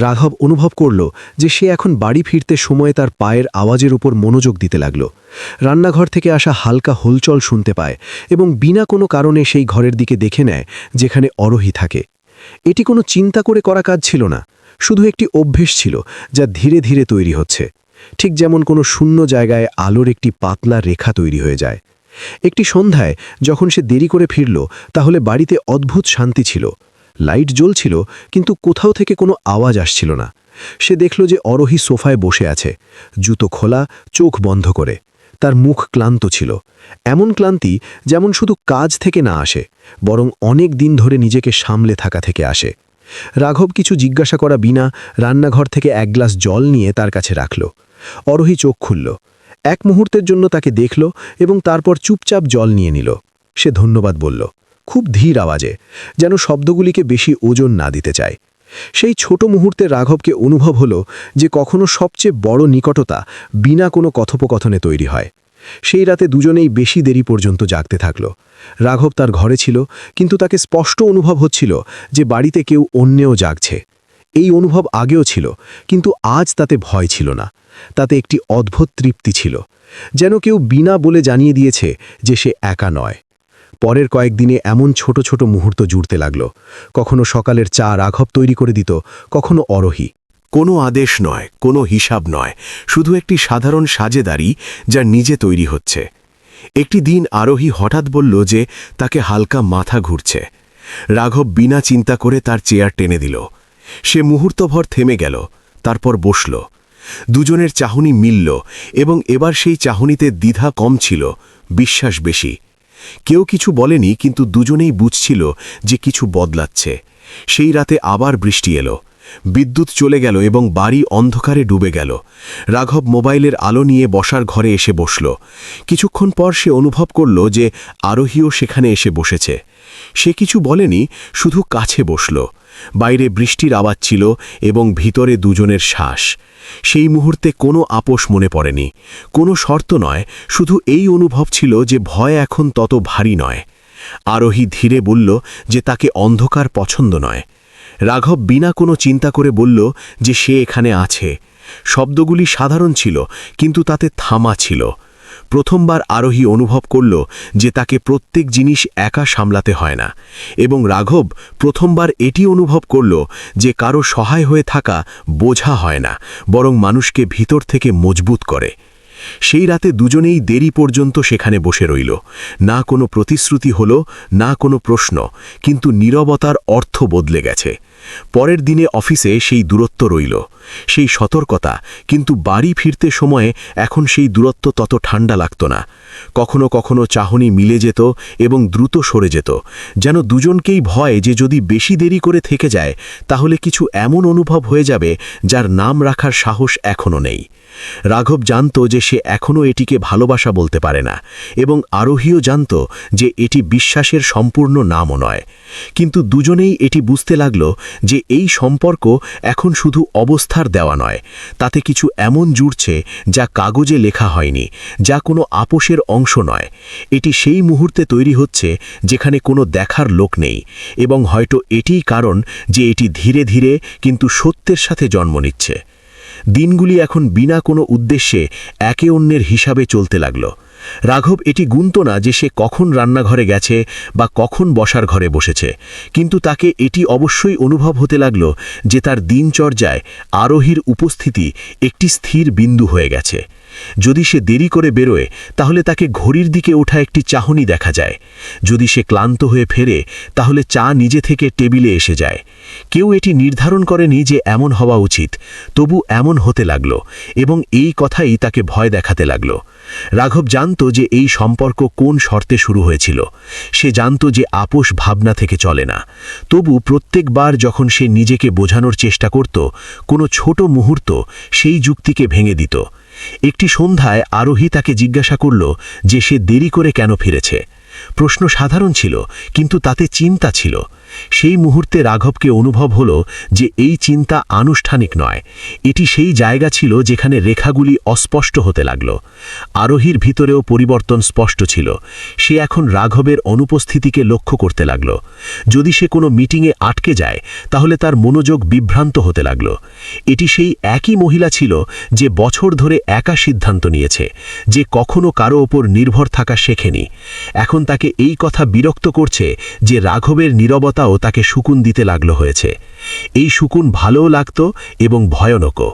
রাঘব অনুভব করল যে সে এখন বাড়ি ফিরতে সময়ে তার পায়ের আওয়াজের উপর মনোযোগ দিতে লাগল। রান্নাঘর থেকে আসা হালকা হলচল শুনতে পায় এবং বিনা কোনো কারণে সেই ঘরের দিকে দেখে নেয় যেখানে অরোহী থাকে। এটি কোনো চিন্তা করে করা কাজ ছিল না, শুধু একটি অভ্যেস ছিল যা ধীরে ধীরে তৈরি হচ্ছে, ঠিক যেমন কোনো শূন্য জায়গায় আলোর একটি পাতলা রেখা তৈরি হয়ে যায়। একটি সন্ধ্যায় যখন সে দেরি করে ফিরল, তাহলে বাড়িতে অদ্ভুত শান্তি ছিল। লাইট জ্বলছিল, কিন্তু কোথাও থেকে কোনো আওয়াজ আসছিল না। সে দেখল যে অরোহী সোফায় বসে আছে, জুতো খোলা, চোখ বন্ধ করে। তার মুখ ক্লান্ত ছিল, এমন ক্লান্তি যেমন শুধু কাজ থেকে না আসে, বরং অনেক দিন ধরে নিজেকে সামলে থাকা থেকে আসে। রাঘব কিছু জিজ্ঞাসা করা বিনা রান্নাঘর থেকে এক গ্লাস জল নিয়ে তার কাছে রাখল। অরোহী চোখ খুলল, এক মুহূর্তের জন্য তাকে দেখল এবং তারপর চুপচাপ জল নিয়ে নিল। সে ধন্যবাদ বলল, খুব ধীর আওয়াজে, যেন শব্দগুলিকে বেশি ওজন না দিতে চায়। সেই ছোট মুহূর্তে রাঘবকে অনুভব হলো যে কখনো সবচেয়ে বড় নিকটতা বিনা কোনো কথোপকথনে তৈরি হয়। সেই রাতে দুজনেই বেশি দেরি পর্যন্ত জাগতে থাকল। রাঘব তার ঘরে ছিল, কিন্তু তাকে স্পষ্ট অনুভব হচ্ছিল যে বাড়িতে কেউ অন্যেও জাগছে। এই অনুভব আগেও ছিল, কিন্তু আজ তাতে ভয় ছিল না, তাতে একটি অদ্ভুত তৃপ্তি ছিল, যেন কেউ বিনা বলে জানিয়ে দিয়েছে যে সে একা নয়। পরের কয়েকদিনে এমন ছোট ছোট মুহূর্ত জুড়তে লাগল। কখনো সকালের চা রাঘব তৈরি করে দিত, কখনো অরোহী। কোনো আদেশ নয়, কোনো হিসাব নয়, শুধু একটি সাধারণ সাজেদারি যা নিজে তৈরি হচ্ছে। একটি দিন আরোহী হঠাৎ বলল যে তাকে হালকা মাথা ঘুরছে। রাঘব বিনা চিন্তা করে তার চেয়ার টেনে দিল। সে মুহূর্তভর থেমে গেল, তারপর বসল। দুজনের চাহনি মিলল এবং এবার সেই চাহনিতে দ্বিধা কম ছিল, বিশ্বাস বেশি। কেউ কিছু বলেনি, কিন্তু দুজনেই বুঝছিল যে কিছু বদলাচ্ছে। সেই রাতে আবার বৃষ্টি এলো, বিদ্যুৎ চলে গেল এবং বাড়ি অন্ধকারে ডুবে গেল। রাঘব মোবাইলের আলো নিয়ে বসার ঘরে এসে বসল। কিছুক্ষণ পর সে অনুভব করল যে আরোহীও সেখানে এসে বসেছে। সে কিছু বলেনি, শুধু কাছে বসল। বাইরে বৃষ্টির আওয়াজ ছিল এবং ভিতরে দুজনের শ্বাস। সেই মুহূর্তে কোনো আপোষ মনে পড়েনি, কোনো শর্ত নয়, শুধু এই অনুভব ছিল যে ভয় এখন তত ভারী নয়। আরোহী ধীরে বলল যে তাকে অন্ধকার পছন্দ নয়। রাঘব বিনা কোনো চিন্তা করে বলল যে সে এখানে আছে। শব্দগুলি সাধারণ ছিল, কিন্তু তাতে থামা ছিল। প্রথমবার আরোহী অনুভব করল যে তাকে প্রত্যেক জিনিস একা সামলাতে হয় না, এবং রাঘব প্রথমবার এটি অনুভব করল যে কারো সহায় হয়ে থাকা বোঝা হয় না, বরং মানুষকে ভিতর থেকে মজবুত করে। সেই রাতে দুজনেই দেরি পর্যন্ত সেখানে বসে রইল। না কোনো প্রতিশ্রুতি হলো, না কোনো প্রশ্ন, কিন্তু নীরবতার অর্থ বদলে গেছে। পরের দিনে অফিসে সেই দূরত্ব রইল, সেই সতর্কতা, কিন্তু বাড়ি ফিরতে সময়ে এখন সেই দূরত্ব তত ঠান্ডা লাগত না। কখনো কখনো চাহনি মিলে যেত এবং দ্রুত সরে যেত, যেন দুজনকেই ভয় যে যদি বেশি দেরি করে থেকে যায় তাহলে কিছু এমন অনুভব হয়ে যাবে যার নাম রাখার সাহস এখনও নেই। রাঘব জানত যে সে এখনও এটিকে ভালোবাসা বলতে পারে না, এবং আরোহীও জানত যে এটি বিশ্বাসের সম্পূর্ণ নামও নয়। কিন্তু দুজনেই এটি বুঝতে লাগল যে এই সম্পর্ক এখন শুধু অবস্থার দেওয়া নয়, তাতে কিছু এমন জুড়ছে যা কাগজে লেখা হয়নি, যা কোনো আপোষের অংশ নয়। এটি সেই মুহূর্তে তৈরি হচ্ছে যেখানে কোনো দেখার লোক নেই, এবং হয়তো এটিই কারণ যে এটি ধীরে ধীরে কিন্তু সত্যের সাথে জন্ম নিচ্ছে। দিনগুলি এখন বিনা কোনো উদ্দেশ্যে একে অন্যের হিসাবে চলতে লাগল। রাঘব এটি গুনত না যে সে কখন রান্নাঘরে গেছে বা কখন বসার ঘরে বসেছে, কিন্তু তাকে এটি অবশ্যই অনুভব হতে লাগল যে তার দিনচর্যায় আরোহীর উপস্থিতি একটি স্থির বিন্দু হয়ে গেছে। যদি সে দেরি করে বেরোয় তাহলে তাকে ঘড়ির দিকে ওঠা একটি চাহনি দেখা যায়। যদি সে ক্লান্ত হয়ে ফেরে তাহলে চা নিজে থেকে টেবিলে এসে যায়। কেউ এটি নির্ধারণ করেনি যে এমন হওয়া উচিত, তবু এমন হতে লাগল, এবং এই কথাই তাকে ভয় দেখাতে লাগল। রাঘব জানত যে এই সম্পর্ক কোন শর্তে শুরু হয়েছিল। সে জানত যে আপোষ ভাবনা থেকে চলে না। তবু প্রত্যেকবার যখন সে নিজেকে বোঝানোর চেষ্টা করত, কোনো ছোট মুহূর্ত সেই যুক্তিকে ভেঙে দিত। একটি সন্ধ্যায় আরোহী তাকে জিজ্ঞাসা করল যে সে দেরি করে কেন ফিরেছে। প্রশ্ন সাধারণ ছিল, কিন্তু তাতে চিন্তা ছিল। সেই মুহূর্তে রাঘবকে অনুভব হলো যে এই চিন্তা আনুষ্ঠানিক নয়, এটি সেই জায়গা ছিল যেখানে রেখাগুলি অস্পষ্ট হতে লাগল। আরোহীর ভিতরেও পরিবর্তন স্পষ্ট ছিল। সে এখন রাঘবের অনুপস্থিতিকে লক্ষ্য করতে লাগল। যদি সে কোনো মিটিংয়ে আটকে যায় তাহলে তার মনোযোগ বিভ্রান্ত হতে লাগল। এটি সেই একই মহিলা ছিল যে বছর ধরে একা সিদ্ধান্ত নিয়েছে, যে কখনো কারো ওপর নির্ভর থাকা শেখেনি। এখন তাকে এই কথা বিরক্ত করছে যে রাঘবের নীরবতাও তাকে সুকুন দিতে লাগল হয়েছে। এই সুকুন ভালোও লাগত এবং ভয়ানকও।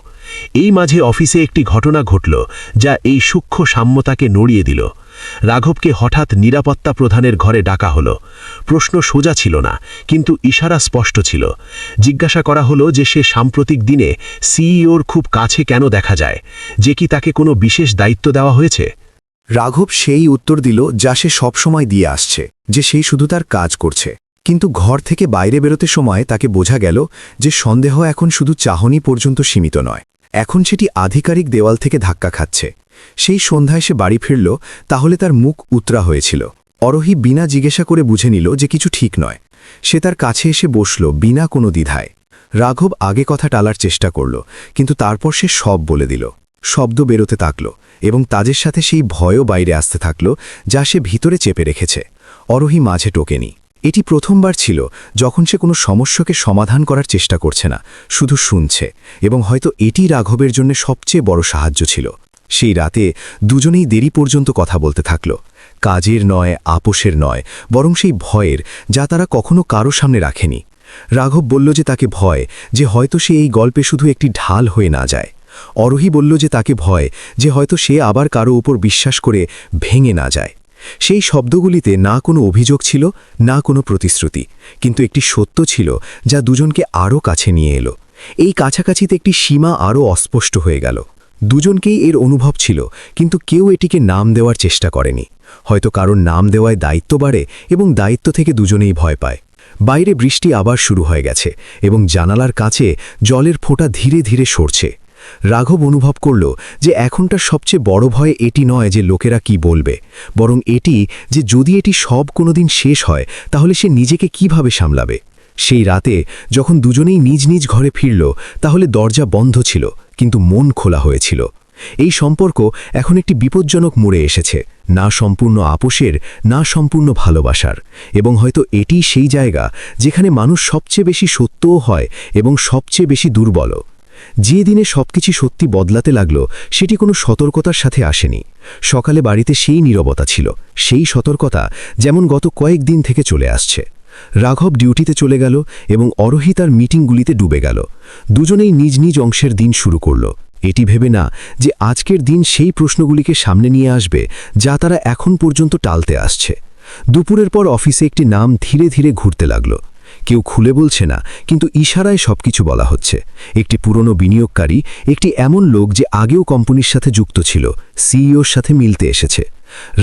এই মাঝে অফিসে একটি ঘটনা ঘটল যা এই সূক্ষ্ম সাম্যতাকে নড়িয়ে দিল। রাঘবকে হঠাৎ নিরাপত্তা প্রধানের ঘরে ডাকা হলো। প্রশ্ন সোজা ছিল না, কিন্তু ইশারা স্পষ্ট ছিল। জিজ্ঞাসা করা হলো যে সে সাম্প্রতিক দিনে সিইওর খুব কাছে কেন দেখা যায়, যে কি তাকে কোনো বিশেষ দায়িত্ব দেওয়া হয়েছে। রাঘব সেই উত্তর দিল যা সে সবসময় দিয়ে আসছে, যে সেই শুধু তার কাজ করছে। কিন্তু ঘর থেকে বাইরে বেরোতে সময় তাকে বোঝা গেল যে সন্দেহ এখন শুধু চাহনি পর্যন্ত সীমিত নয়, এখন সেটি আধিকারিক দেওয়াল থেকে ধাক্কা খাচ্ছে। সেই সন্ধ্যায় সে বাড়ি ফিরল, তাহলে তার মুখ উতরা হয়েছিল। আরোহী বিনা জিজ্ঞাসা করে বুঝে নিল যে কিছু ঠিক নয়। সে তার কাছে এসে বসল বিনা কোনো দ্বিধায়। রাঘব আগে কথা টালার চেষ্টা করল, কিন্তু তারপর সে সব বলে দিল। শব্দ বেরোতে থাকল, এবং তাদের সাথে সেই ভয়ও বাইরে আসতে থাকল যা সে ভিতরে চেপে রেখেছে। আরোহী মাঝে টোকেনি। এটি প্রথমবার ছিল যখন সে কোনো সমস্যাকে সমাধান করার চেষ্টা করছে না, শুধু শুনছে, এবং হয়তো এটি রাঘবের জন্য সবচেয়ে বড় সাহায্য ছিল। সেই রাতে দুজনেই দেরি পর্যন্ত কথা বলতে থাকল, কাজের নয়, আপোষের নয়, বরং সেই ভয়ের যা তারা কখনো কারো সামনে রাখেনি। রাঘব বলল যে তাকে ভয় যে হয়তো সে এই গল্পে শুধু একটি ঢাল হয়ে না যায়। আরোহী বলল যে তাকে ভয় যে হয়তো সে আবার কারো উপর বিশ্বাস করে ভেঙে না যায়। সেই শব্দগুলিতে না কোনো অভিযোগ ছিল, না কোনো প্রতিশ্রুতি, কিন্তু একটি সত্য ছিল যা দুজনকে আরও কাছে নিয়ে এলো। এই কাছাকাছিতে একটি সীমা আরও অস্পষ্ট হয়ে গেল। দুজনকেই এর অনুভব ছিল, কিন্তু কেউ এটিকে নাম দেওয়ার চেষ্টা করেনি। হয়তো কারণ নাম দেওয়ায় দায়িত্ব বাড়ে, এবং দায়িত্ব থেকে দুজনেই ভয় পায়। বাইরে বৃষ্টি আবার শুরু হয়ে গেছে, এবং জানালার কাছে জলের ফোঁটা ধীরে ধীরে সরছে। রাঘব অনুভব করল যে এখনটার সবচেয়ে বড় ভয় এটি নয় যে লোকেরা কি বলবে, বরং এটি যে যদি এটি সব কোনোদিন শেষ হয় তাহলে সে নিজেকে কিভাবে সামলাবে। সেই রাতে যখন দুজনেই নিজ নিজ ঘরে ফিরল, তাহলে দরজা বন্ধ ছিল, কিন্তু মন খোলা হয়েছিল। এই সম্পর্ক এখন একটি বিপজ্জনক মোড়ে এসেছে, না সম্পূর্ণ আপোষের, না সম্পূর্ণ ভালোবাসার, এবং হয়তো এটি সেই জায়গা যেখানে মানুষ সবচেয়ে বেশি সত্যও হয় এবং সবচেয়ে বেশি দুর্বলও। যে দিনে সবকিছু সত্যি বদলাতে লাগলো সেটি কোনো সতর্কতার সাথে আসেনি। সকালে বাড়িতে সেই নীরবতা ছিল, সেই সতর্কতা যেমন গত কয়েকদিন থেকে চলে আসছে। রাঘব ডিউটিতে চলে গেল এবং অরোহী তার মিটিংগুলিতে ডুবে গেল। দুজনেই নিজ নিজ অংশের দিন শুরু করল, এটি ভেবে না যে আজকের দিন সেই প্রশ্নগুলিকে সামনে নিয়ে আসবে যা তারা এখন পর্যন্ত টালতে আসছে। দুপুরের পর অফিসে একটি নাম ধীরে ধীরে ঘুরতে লাগল। কেউ খুলে বলছে না, কিন্তু ইশারায় সবকিছু বলা হচ্ছে। একটি পুরনো বিনিয়োগকারী, একটি এমন লোক যে আগেও কোম্পানির সাথে যুক্ত ছিল, সিইওর সাথে মিলতে এসেছে।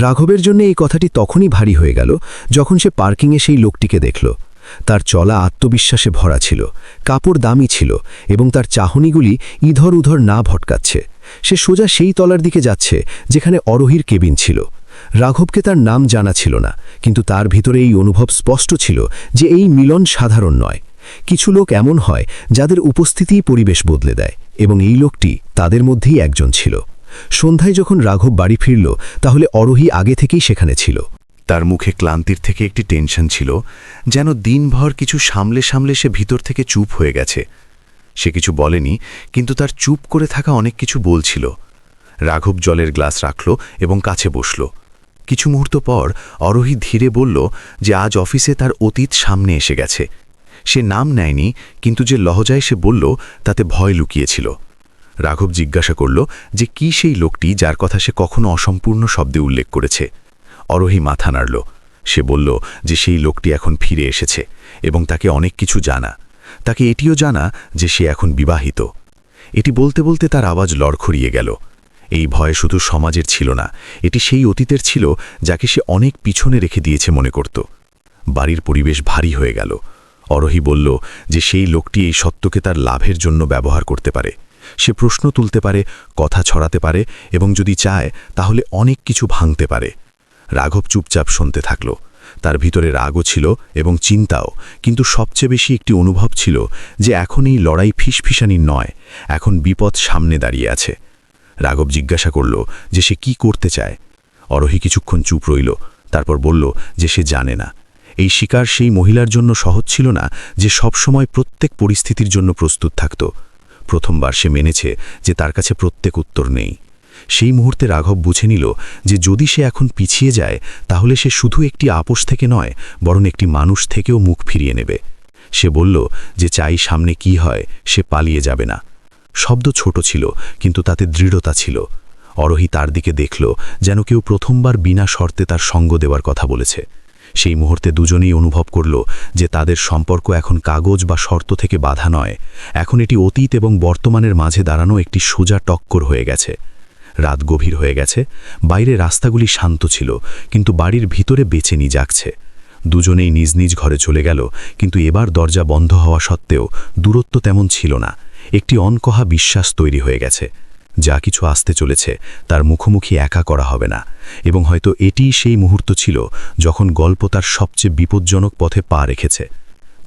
রাঘবের জন্য এই কথাটি তখনই ভারী হয়ে গেল যখন সে পার্কিংয়ে সেই লোকটিকে দেখল। তার চলা আত্মবিশ্বাসে ভরা ছিল, কাপড় দামি ছিল এবং তার চাহনিগুলি ইধর উধর না ভটকাচ্ছে। সে সোজা সেই তলার দিকে যাচ্ছে যেখানে অরোহীর কেবিন ছিল। রাঘবকে তার নাম জানা ছিল না, কিন্তু তার ভিতরে এই অনুভব স্পষ্ট ছিল যে এই মিলন সাধারণ নয়। কিছু লোক এমন হয় যাদের উপস্থিতিই পরিবেশ বদলে দেয়, এবং এই লোকটি তাদের মধ্যেই একজন ছিল। সন্ধ্যায় যখন রাঘব বাড়ি ফিরল, তাহলে অরোহী আগে থেকেই সেখানে ছিল। তার মুখে ক্লান্তির থেকে একটি টেনশন ছিল, যেন দিনভর কিছু সামলে সামলে সে ভিতর থেকে চুপ হয়ে গেছে। সে কিছু বলেনি, কিন্তু তার চুপ করে থাকা অনেক কিছু বলছিল। রাঘব জলের গ্লাস রাখল এবং কাছে বসল। কিছু মুহূর্ত পর অরোহী ধীরে বলল যে আজ অফিসে তার অতীত সামনে এসে গেছে। সে নাম নেয়নি, কিন্তু যে লহজায় সে বলল তাতে ভয় লুকিয়েছিল। রাঘব জিজ্ঞাসা করল যে কি সেই লোকটি যার কথা সে কখনো অসম্পূর্ণ শব্দে উল্লেখ করেছে। অরোহী মাথা নাড়ল। সে বলল যে সেই লোকটি এখন ফিরে এসেছে এবং তাকে অনেক কিছু জানা। তাকে এটিও জানা যে সে এখন বিবাহিত। এটি বলতে বলতে তার আওয়াজ লড়খড়িয়ে গেল। এই ভয় শুধু সমাজের ছিল না, এটি সেই অতীতের ছিল যাকে সে অনেক পিছনে রেখে দিয়েছে মনে করত। বাড়ির পরিবেশ ভারী হয়ে গেল। অরোহী বলল যে সেই লোকটি এই সত্যকে তার লাভের জন্য ব্যবহার করতে পারে। সে প্রশ্ন তুলতে পারে, কথা ছড়াতে পারে, এবং যদি চায় তাহলে অনেক কিছু ভাঙতে পারে। রাঘব চুপচাপ শুনতে থাকল। তার ভিতরে রাগও ছিল এবং চিন্তাও, কিন্তু সবচেয়ে বেশি একটি অনুভব ছিল যে এখন এই লড়াই ফিসফিসানির নয়, এখন বিপদ সামনে দাঁড়িয়ে আছে। রাঘব জিজ্ঞাসা করল যে সে কি করতে চায়। অরোহী কিছুক্ষণ চুপ রইল, তারপর বলল যে সে জানে না। এই শিকার সেই মহিলার জন্য সহজ ছিল না যে সবসময় প্রত্যেক পরিস্থিতির জন্য প্রস্তুত থাকত। প্রথমবার সে মেনেছে যে তার কাছে প্রত্যেক উত্তর নেই। সেই মুহূর্তে রাঘব বুঝে নিল যে যদি সে এখন পিছিয়ে যায় তাহলে সে শুধু একটি আপোষ থেকে নয়, বরং একটি মানুষ থেকেও মুখ ফিরিয়ে নেবে। সে বলল যে চাই সামনে কি হয়, সে পালিয়ে যাবে না। শব্দ ছোট ছিল, কিন্তু তাতে দৃঢ়তা ছিল। অরোহী তার দিকে দেখল যেন কেউ প্রথমবার বিনা শর্তে তার সঙ্গ দেওয়ার কথা বলেছে। সেই মুহূর্তে দুজনেই অনুভব করল যে তাদের সম্পর্ক এখন কাগজ বা শর্ত থেকে বাধা নয়, এখন এটি অতীত এবং বর্তমানের মাঝে দাঁড়ানো একটি সোজা টক্কর হয়ে গেছে। রাত গভীর হয়ে গেছে, বাইরে রাস্তাগুলি শান্ত ছিল, কিন্তু বাড়ির ভিতরে বেচেনি জাগছে। দুজনেই নিজ নিজ ঘরে চলে গেল, কিন্তু এবার দরজা বন্ধ হওয়া সত্ত্বেও দূরত্ব তেমন ছিল না। একটি অনকহা বিশ্বাস তৈরি হয়ে গেছে, যা কিছু আসতে চলেছে তার মুখোমুখি একা করা হবে না। এবং হয়তো এটিই সেই মুহূর্ত ছিল যখন গল্প তার সবচেয়ে বিপজ্জনক পথে পা রেখেছে।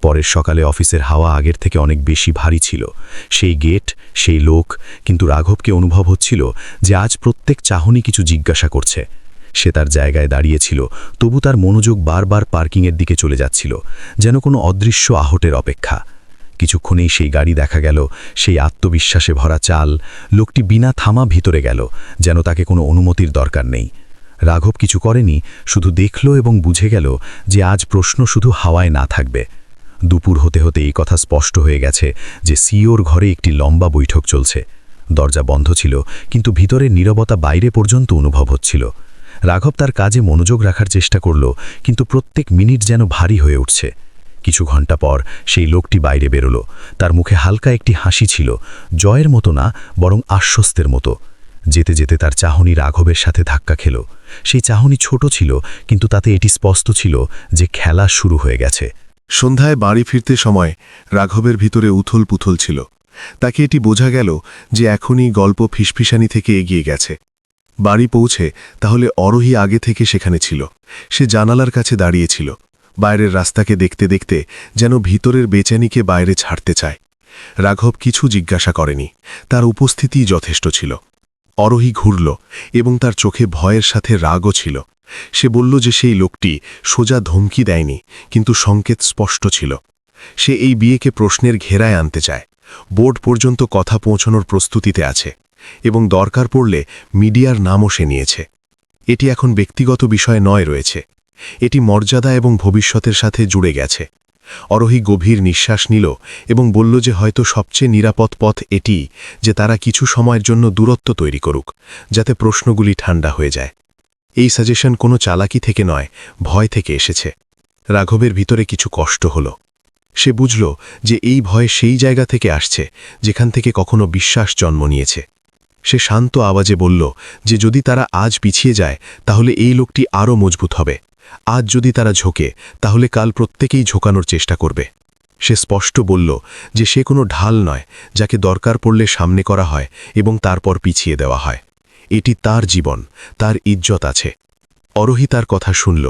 পরের সকালে অফিসের হাওয়া আগের থেকে অনেক বেশি ভারী ছিল। সেই গেট, সেই লোক, কিন্তু রাঘবকে অনুভব হচ্ছিল যে আজ প্রত্যেক চাহনি কিছু জিজ্ঞাসা করছে। সে তার জায়গায় দাঁড়িয়েছিল, তবু তার মনোযোগ বারবার পার্কিংয়ের দিকে চলে যাচ্ছিল, যেন কোনো অদৃশ্য আহটের অপেক্ষা। কিছুক্ষণেই সেই গাড়ি দেখা গেল, সেই আত্মবিশ্বাসে ভরা চাল। লোকটি বিনা থামা ভিতরে গেল, যেন তাকে কোনো অনুমতির দরকার নেই। রাঘব কিছু করেনি, শুধু দেখল এবং বুঝে গেল যে আজ প্রশ্ন শুধু হাওয়ায় না থাকবে। দুপুর হতে হতে এই কথা স্পষ্ট হয়ে গেছে যে সিইওর ঘরে একটি লম্বা বৈঠক চলছে। দরজা বন্ধ ছিল, কিন্তু ভিতরের নীরবতা বাইরে পর্যন্ত অনুভব হচ্ছিল। রাঘব তার কাজে মনোযোগ রাখার চেষ্টা করল, কিন্তু প্রত্যেক মিনিট যেন ভারী হয়ে উঠছে। কিছু ঘন্টা পর সেই লোকটি বাইরে বেরোল। তার মুখে হালকা একটি হাসি ছিল, জয়ের মতো না, বরং আশ্বস্তের মতো। যেতে যেতে তার চাহনি রাঘবের সাথে ধাক্কা খেল। সেই চাহনি ছোট ছিল, কিন্তু তাতে এটি স্পষ্ট ছিল যে খেলা শুরু হয়ে গেছে। সন্ধ্যায় বাড়ি ফিরতে সময় রাঘবের ভিতরে উথল পুথল ছিল। তাকে এটি বোঝা গেল যে এখনই গল্প ফিসফিসানি থেকে এগিয়ে গেছে। বাড়ি পৌঁছে তাহলে অরোহী আগে থেকে সেখানে ছিল। সে জানালার কাছে দাঁড়িয়েছিল, বাইরের রাস্তাকে দেখতে দেখতে, যেন ভিতরের বেচানিকে বাইরে ছাড়তে চায়। রাঘব কিছু জিজ্ঞাসা করেনি, তার উপস্থিতিই যথেষ্ট ছিল। অরোহী ঘুরল এবং তার চোখে ভয়ের সাথে রাগও ছিল। সে বলল যে সেই লোকটি সোজা ধমকি দেয়নি, কিন্তু সংকেত স্পষ্ট ছিল। সে এই বিয়েকে প্রশ্নের ঘেরায় আনতে চায়, বোর্ড পর্যন্ত কথা পৌঁছানোর প্রস্তুতিতে আছে, এবং দরকার পড়লে মিডিয়ার নামও সে নিয়েছে। এটি এখন ব্যক্তিগত বিষয় নয় রয়েছে, এটি মর্যাদা এবং ভবিষ্যতের সাথে জুড়ে গেছে। অরোহী গভীর নিঃশ্বাস নিল এবং বলল যে হয়তো সবচেয়ে নিরাপদ পথ এটি যে তারা কিছু সময়ের জন্য দূরত্ব তৈরি করুক, যাতে প্রশ্নগুলি ঠান্ডা হয়ে যায়। এই সাজেশন কোনো চালাকি থেকে নয়, ভয় থেকে এসেছে। রাঘবের ভিতরে কিছু কষ্ট হল। সে বুঝল যে এই ভয় সেই জায়গা থেকে আসছে যেখান থেকে কখনো বিশ্বাস জন্ম নিয়েছে। সে শান্ত আওয়াজে বলল যে যদি তারা আজ পিছিয়ে যায় তাহলে এই লোকটি আরও মজবুত হবে। আজ যদি তারা ঝোঁকে তাহলে কাল প্রত্যেকেই ঝোঁকানোর চেষ্টা করবে। সে স্পষ্ট বলল যে সে কোনো ঢাল নয় যাকে দরকার পড়লে সামনে করা হয় এবং তারপর পিছিয়ে দেওয়া হয়। এটি তার জীবন, তার ইজ্জত আছে। অরোহী তার কথা শুনল।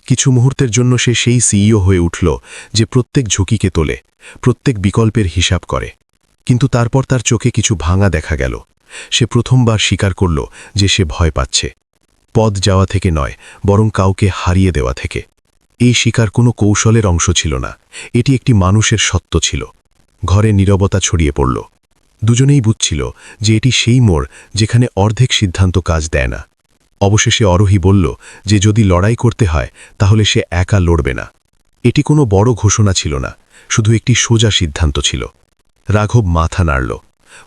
কিছু মুহূর্তের জন্য সে সেই সিইও হয়ে উঠল যে প্রত্যেক ঝুঁকিকে তোলে, প্রত্যেক বিকল্পের হিসাব করে। কিন্তু তারপর তার চোখে কিছু ভাঙা দেখা গেল। সে প্রথমবার স্বীকার করল যে সে ভয় পাচ্ছে, পদ যাওয়া থেকে নয়, বরং কাউকে হারিয়ে দেওয়া থেকে। এই স্বীকার কোনো কৌশলের অংশ ছিল না, এটি একটি মানুষের সত্য ছিল। ঘরে নীরবতা ছড়িয়ে পড়ল। দুজনেই বুঝছিল যে এটি সেই মোড় যেখানে অর্ধেক সিদ্ধান্ত কাজ দেয় না। অবশেষে অরোহী বলল যে যদি লড়াই করতে হয় তাহলে সে একা লড়বে না। এটি কোনো বড় ঘোষণা ছিল না, শুধু একটি সোজা সিদ্ধান্ত ছিল। রাঘব মাথা নাড়ল।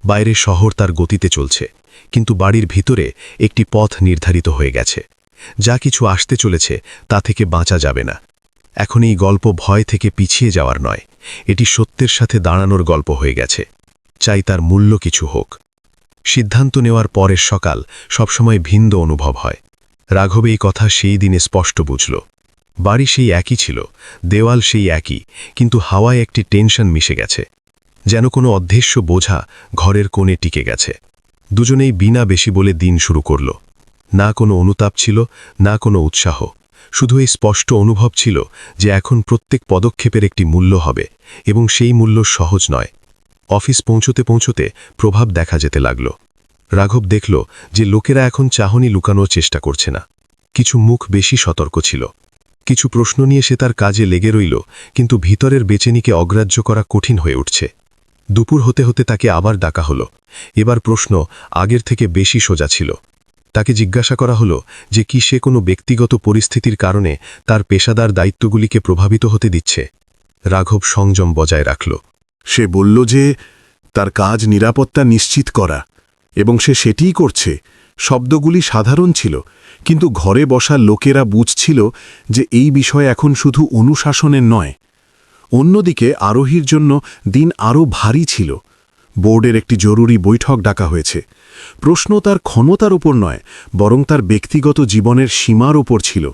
বাইরে শহর তার গতিতে চলছে, কিন্তু বাড়ির ভিতরে একটি পথ নির্ধারিত হয়ে গেছে। যা কিছু আসতে চলেছে তা থেকে বাঁচা যাবে না। এখন এই গল্প ভয় থেকে পিছিয়ে যাওয়ার নয়, এটি সত্যের সাথে দাঁড়ানোর গল্প হয়ে গেছে। চাই তার মূল্য কিছু হোক। সিদ্ধান্ত নেওয়ার পরের সকাল সবসময় ভিন্ন অনুভব হয়। রাঘব এই কথা সেই দিনে স্পষ্ট বুঝল। বাড়ি সেই একই ছিল, দেওয়াল সেই একই, কিন্তু হাওয়ায় একটি টেনশন মিশে গেছে, যেন কোনো অদৃশ্য বোঝা ঘরের কোণে টিকে গেছে। দুজনেই বিনা বেশি বলে দিন শুরু করল। না কোনো অনুতাপ ছিল, না কোনো উৎসাহ, শুধু এই স্পষ্ট অনুভব ছিল যে এখন প্রত্যেক পদক্ষেপের একটি মূল্য হবে, এবং সেই মূল্য সহজ নয়। অফিস পৌঁছতে পৌঁছতে প্রভাব দেখা যেতে লাগল। রাঘব দেখল যে লোকেরা এখন চাহনি লুকানোর চেষ্টা করছে না। কিছু মুখ বেশি সতর্ক ছিল। কিছু প্রশ্ন নিয়ে সে তার কাজে লেগে রইল, কিন্তু ভিতরের বেচেনিকে অগ্রাহ্য করা কঠিন হয়ে উঠছে। দুপুর হতে হতে তাকে আবার ডাকা হলো। এবার প্রশ্ন আগের থেকে বেশি সোজা ছিল। তাকে জিজ্ঞাসা করা হলো যে কি সে কোনো ব্যক্তিগত পরিস্থিতির কারণে তার পেশাদার দায়িত্বগুলিকে প্রভাবিত হতে দিচ্ছে। রাঘব সংযম বজায় রাখল। সে বলল যে তার কাজ নিরাপত্তা নিশ্চিত করা, এবং সে সেটিই করছে। শব্দগুলি সাধারণ ছিল, কিন্তু ঘরে বসা লোকেরা বুঝছিল যে এই বিষয় এখন শুধু অনুশাসনের নয়। অন্যদিকে আরোহীর জন্য দিন আরও ভারী ছিল। বোর্ডের একটি জরুরি বৈঠক ডাকা হয়েছে। প্রশ্ন তার ক্ষমতার উপর নয়, বরং তার ব্যক্তিগত জীবনের সীমার উপর ছিল।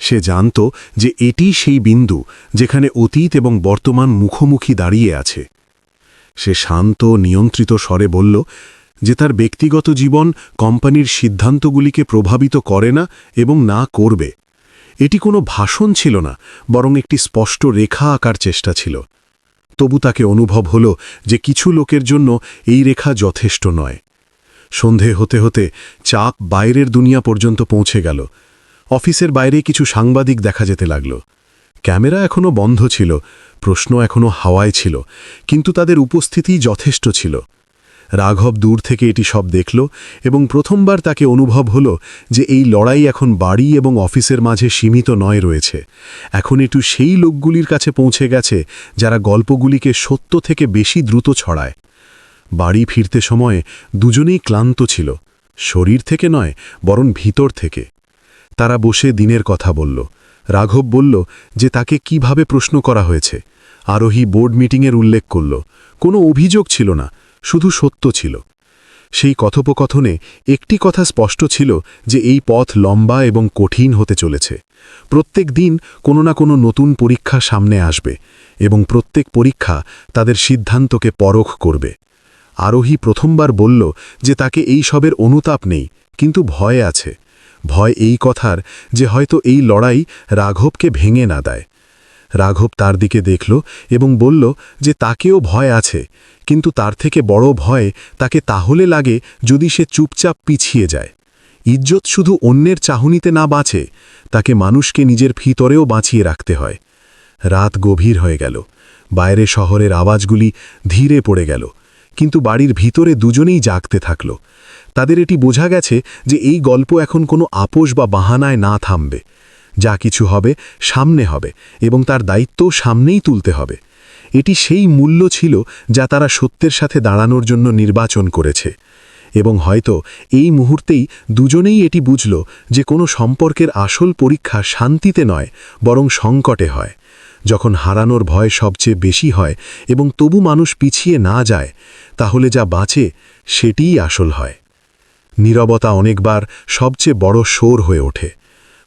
সে জানত যে এটি সেই বিন্দু যেখানে অতীত এবং বর্তমান মুখোমুখি দাঁড়িয়ে আছে। সে শান্ত নিয়ন্ত্রিত স্বরে বলল যে তার ব্যক্তিগত জীবন কোম্পানির সিদ্ধান্তগুলিকে প্রভাবিত করে না এবং না করবে। এটি কোনো ভাষণ ছিল না, বরং একটি স্পষ্ট রেখা আঁকার চেষ্টা ছিল। তবু তাকে অনুভব হল যে কিছু লোকের জন্য এই রেখা যথেষ্ট নয়। সন্ধে হতে হতে চাপ বাইরের দুনিয়া পর্যন্ত পৌঁছে গেল। অফিসের বাইরে কিছু সাংবাদিক দেখা যেতে লাগল। ক্যামেরা এখনও বন্ধ ছিল, প্রশ্ন এখনও হাওয়ায় ছিল, কিন্তু তাদের উপস্থিতি যথেষ্ট ছিল। রাঘব দূর থেকে এটি সব দেখল, এবং প্রথমবার তাকে অনুভব হল যে এই লড়াই এখন বাড়ি এবং অফিসের মাঝে সীমিত নয় রয়েছে। এখন একটু সেই লোকগুলির কাছে পৌঁছে গেছে যারা গল্পগুলিকে সত্য থেকে বেশি দ্রুত ছড়ায়। বাড়ি ফিরতে সময়ে দুজনেই ক্লান্ত ছিল, শরীর থেকে নয়, বরং ভিতর থেকে। তারা বসে দিনের কথা বলল। রাঘব বলল যে তাকে কিভাবে প্রশ্ন করা হয়েছে। আরোহী বোর্ড মিটিংয়ের উল্লেখ করল। কোনো অভিযোগ ছিল না, শুধু সত্য ছিল। সেই কথোপকথনে একটি কথা স্পষ্ট ছিল যে এই পথ লম্বা এবং কঠিন হতে চলেছে। প্রত্যেক দিন কোনো না কোনো নতুন পরীক্ষা সামনে আসবে, এবং প্রত্যেক পরীক্ষা তাদের সিদ্ধান্তকে পরখ করবে। আরোহী প্রথমবার বলল যে তাকে এই সবের অনুতাপ নেই, কিন্তু ভয় আছে। ভয় এই কথার যে হয়তো এই লড়াই রাঘবকে ভেঙে না দেয়। রাঘব তার দিকে দেখল এবং বলল যে তাকেও ভয় আছে, কিন্তু তার থেকে বড় ভয় তাকে তাহলে লাগে যদি সে চুপচাপ পিছিয়ে যায়। ইজ্জত শুধু অন্যের চাহনিতে না বাঁচে, তাকে মানুষকে নিজের ভিতরেও বাঁচিয়ে রাখতে হয়। রাত গভীর হয়ে গেল, বাইরে শহরের আওয়াজগুলি ধীরে পড়ে গেল, কিন্তু বাড়ির ভিতরে দুজনেই জাগতে থাকল। তাদের এটি বোঝা গেছে যে এই গল্প এখন কোনো আপোষ বা বাহানায় না থামবে। যা কিছু হবে সামনে হবে এবং তার দায়িত্বও সামনেই তুলতে হবে। এটি সেই মূল্য ছিল যা তারা সত্যের সাথে দাঁড়ানোর জন্য নির্বাচন করেছে। এবং হয়তো এই মুহূর্তেই দুজনেই এটি বুঝল যে কোনো সম্পর্কের আসল পরীক্ষা শান্তিতে নয়, বরং সংকটে হয়। যখন হারানোর ভয় সবচেয়ে বেশি হয় এবং তবু মানুষ পিছিয়ে না যায়, তাহলে যা বাঁচে সেটিই আসল হয়। নীরবতা অনেকবার সবচেয়ে বড় শোর হয়ে ওঠে।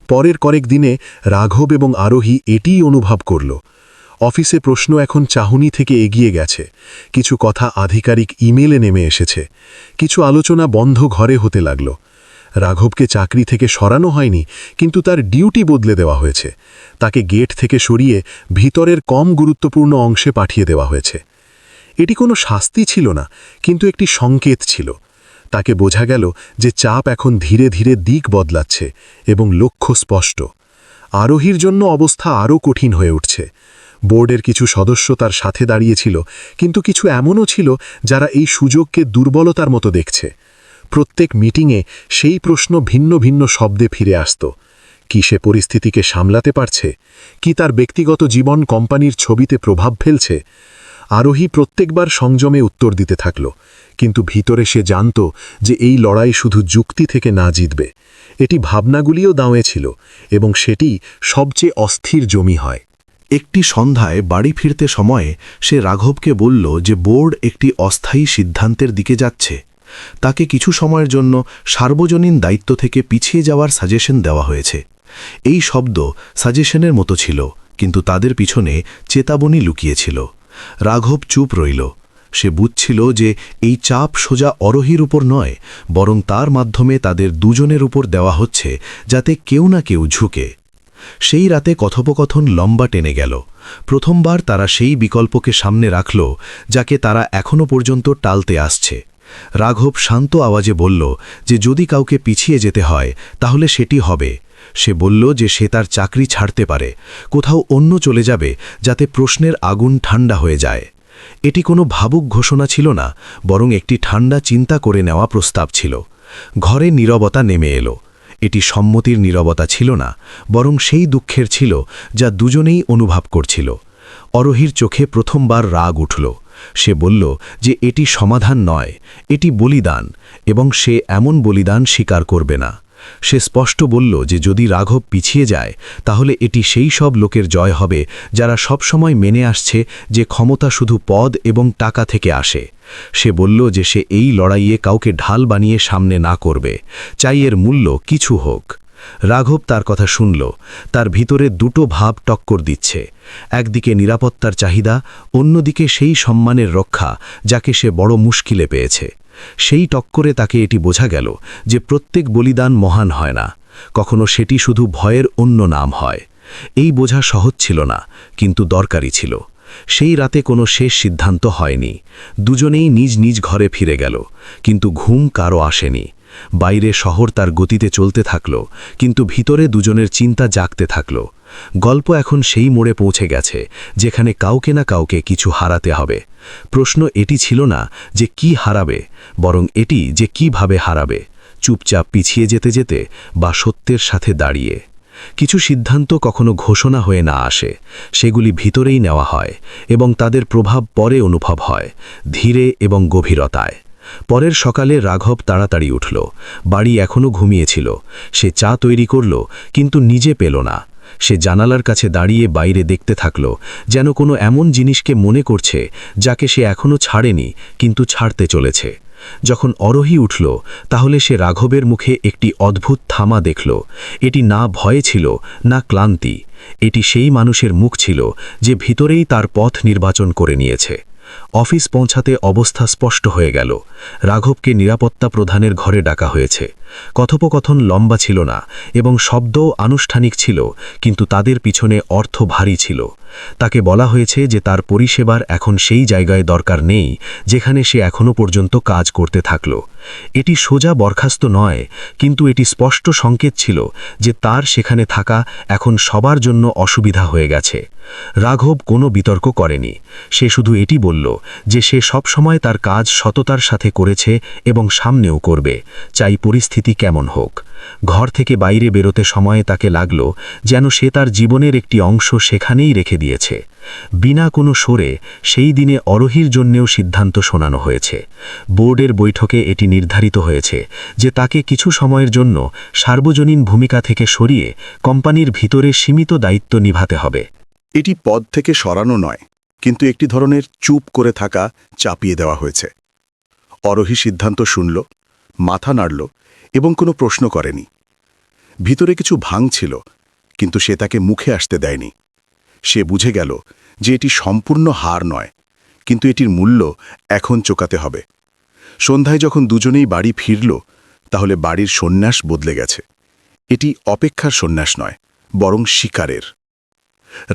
পরের কয়েক দিনে রাঘব এবং আরোহী এটিই অনুভব করল। অফিসে প্রশ্ন এখন চাহনি থেকে এগিয়ে গেছে, কিছু কথা আধিকারিক ইমেলে নেমে এসেছে, কিছু আলোচনা বন্ধ ঘরে হতে লাগল। রাঘবকে চাকরি থেকে সরানো হয়নি, কিন্তু তার ডিউটি বদলে দেওয়া হয়েছে। তাকে গেট থেকে সরিয়ে ভিতরের কম গুরুত্বপূর্ণ অংশে পাঠিয়ে দেওয়া হয়েছে। এটি কোনো শাস্তি ছিল না, কিন্তু একটি সংকেত ছিল। তাকে বোঝা গেল যে চাপ এখন ধীরে ধীরে দিক বদলাচ্ছে এবং লক্ষ্য স্পষ্ট। আরোহীর জন্য অবস্থা আরও কঠিন হয়ে উঠছে। বোর্ডের কিছু সদস্য তার সাথে দাঁড়িয়েছিল, কিন্তু কিছু এমনও ছিল যারা এই সুযোগকে দুর্বলতার মতো দেখছে। প্রত্যেক মিটিংয়ে সেই প্রশ্ন ভিন্ন ভিন্ন শব্দে ফিরে আসত। কি সে পরিস্থিতিকে সামলাতে পারছে? কি তার ব্যক্তিগত জীবন কোম্পানির ছবিতে প্রভাব ফেলছে? আরোহী প্রত্যেকবার সংযমে উত্তর দিতে থাকল, কিন্তু ভিতরে সে জানত যে এই লড়াই শুধু যুক্তি থেকে না জিতবে। এটি ভাবনাগুলিও দাঁড়ে ছিল, এবং সেটি সবচেয়ে অস্থির জমি হয়। একটি সন্ধ্যায় বাড়ি ফিরতে সময়ে সে রাঘবকে বলল যে বোর্ড একটি অস্থায়ী সিদ্ধান্তের দিকে যাচ্ছে। তাকে কিছু সময়ের জন্য সার্বজনীন দায়িত্ব থেকে পিছিয়ে যাওয়ার সাজেশন দেওয়া হয়েছে। এই শব্দ সাজেশনের মতো ছিল, কিন্তু তাদের পিছনে চেতাবনী লুকিয়েছিল। রাঘব চুপ রইল। সে বুঝছিল যে এই চাপ সোজা আরোহীর উপর নয়, বরং তার মাধ্যমে তাদের দুজনের উপর দেওয়া হচ্ছে, যাতে কেউ না কেউ ঝুঁকে। সেই রাতে কথোপকথন লম্বা টেনে গেল। প্রথমবার তারা সেই বিকল্পকে সামনে রাখল যাকে তারা এখনও পর্যন্ত টালতে আসছে। রাঘব শান্ত আওয়াজে বলল যে যদি কাউকে পিছিয়ে যেতে হয় তাহলে সেটি হবে। সে বলল যে সে তার চাকরি ছাড়তে পারে, কোথাও অন্য চলে যাবে, যাতে প্রশ্নের আগুন ঠান্ডা হয়ে যায়। এটি কোনো ভাবুক ঘোষণা ছিল না, বরং একটি ঠান্ডা চিন্তা করে নেওয়া প্রস্তাব ছিল। ঘরে নীরবতা নেমে এলো। এটি সম্মতির নীরবতা ছিল না, বরং সেই দুঃখের ছিল যা দুজনেই অনুভব করছিল। আরোহীর চোখে প্রথমবার রাগ উঠল। সে বলল যে এটি সমাধান নয়, এটি বলিদান, এবং সে এমন বলিদান স্বীকার করবে না। সে স্পষ্ট বলল যে যদি রাঘব পিছিয়ে যায় তাহলে এটি সেই সব লোকের জয় হবে যারা সবসময় মেনে আসছে যে ক্ষমতা শুধু পদ এবং টাকা থেকে আসে। সে বলল যে সে এই লড়াইয়ে কাউকে ঢাল বানিয়ে সামনে না করবে, চাই এর মূল্য কিছু হোক। রাঘব তার কথা শুনল। তার ভিতরে দুটো ভাব টক্কর দিচ্ছে, একদিকে নিরাপত্তার চাহিদা, অন্যদিকে সেই সম্মানের রক্ষা যাকে সে বড় মুশকিলে পেয়েছে। সেই টক্করে তাকে এটি বোঝা গেল যে প্রত্যেক বলিদান মহান হয় না, কখনো সেটি শুধু ভয়ের অন্য নাম হয়। এই বোঝা সহজ ছিল না, কিন্তু দরকারি ছিল। সেই রাতে কোনো শেষ সিদ্ধান্ত হয়নি। দুজনেই নিজ নিজ ঘরে ফিরে গেল, কিন্তু ঘুম কারও আসেনি। বাইরে শহর তার গতিতে চলতে থাকল, কিন্তু ভিতরে দুজনের চিন্তা জাগতে থাকল। গল্প এখন সেই মোড়ে পৌঁছে গেছে যেখানে কাউকে না কাউকে কিছু হারাতে হবে। প্রশ্ন এটি ছিল না যে কি হারাবে, বরং এটি যে কিভাবে হারাবে, চুপচাপ পিছিয়ে যেতে যেতে বা সত্যের সাথে দাঁড়িয়ে। কিছু সিদ্ধান্ত কখনো ঘোষণা হয়ে না আসে, সেগুলি ভিতরেই নেওয়া হয় এবং তাদের প্রভাব পরে অনুভব হয়, ধীরে এবং গভীরতায়। পরের সকালে রাঘব তাড়াতাড়ি উঠল। বাড়ি এখনও ঘুমিয়েছিল। সে চা তৈরি করল, কিন্তু নিজে পেল না। সে জানালার কাছে দাঁড়িয়ে বাইরে দেখতে থাকল, যেন কোনো এমন জিনিসকে মনে করছে যাকে সে এখনও ছাড়েনি, কিন্তু ছাড়তে চলেছে। যখন আরোহী উঠল, তাহলে সে রাঘবের মুখে একটি অদ্ভুত থামা দেখল। এটি না ভয় ছিল, না ক্লান্তি। এটি সেই মানুষের মুখ ছিল যে ভিতরেই তার পথ নির্বাচন করে নিয়েছে। অফিস পৌঁছাতে অবস্থা স্পষ্ট হয়ে গেল। রাঘবকে নিরাপত্তা প্রধানের ঘরে ডাকা হয়েছে। কথোপকথন লম্বা ছিল না এবং শব্দও আনুষ্ঠানিক ছিল, কিন্তু তাদের পিছনে অর্থ ভারী ছিল। তাকে বলা হয়েছে যে তার পরিষেবার এখন সেই জায়গায় দরকার নেই যেখানে সে এখনও পর্যন্ত কাজ করতে থাকল। এটি সোজা বরখাস্ত নয়, কিন্তু এটি স্পষ্ট সংকেত ছিল যে তার সেখানে থাকা এখন সবার জন্য অসুবিধা হয়ে গেছে। রাঘব কোনো বিতর্ক করেনি। সে শুধু এটি বলল যে সে সবসময় তার কাজ সততার সাথে করেছে এবং সামনেও করবে, চাই পরিস্থিতি কেমন হোক। ঘর থেকে বাইরে বেরোতে সময়ে তাকে লাগল যেন সে তার জীবনের একটি অংশ সেখানেই রেখে দিয়েছে। বিনা কোনো সরে সেই দিনে অরোহীর জন্যেও সিদ্ধান্ত শোনানো হয়েছে। বোর্ডের বৈঠকে এটি নির্ধারিত হয়েছে যে তাকে কিছু সময়ের জন্য সার্বজনীন ভূমিকা থেকে সরিয়ে কোম্পানির ভিতরে সীমিত দায়িত্ব নিভাতে হবে। এটি পদ থেকে সরানো নয়, কিন্তু একটি ধরনের চুপ করে থাকা চাপিয়ে দেওয়া হয়েছে। অরোহী সিদ্ধান্ত শুনল, মাথা নাড়ল এবং কোনো প্রশ্ন করেনি। ভিতরে কিছু ভাঙছিল, কিন্তু সে তাকে মুখে আসতে দেয়নি। সে বুঝে গেল যে এটি সম্পূর্ণ হার নয়, কিন্তু এটির মূল্য এখন চোকাতে হবে। সন্ধ্যায় যখন দুজনেই বাড়ি ফিরল, তাহলে বাড়ির সন্ন্যাস বদলে গেছে। এটি অপেক্ষার সন্ন্যাস নয়, বরং শিকারের।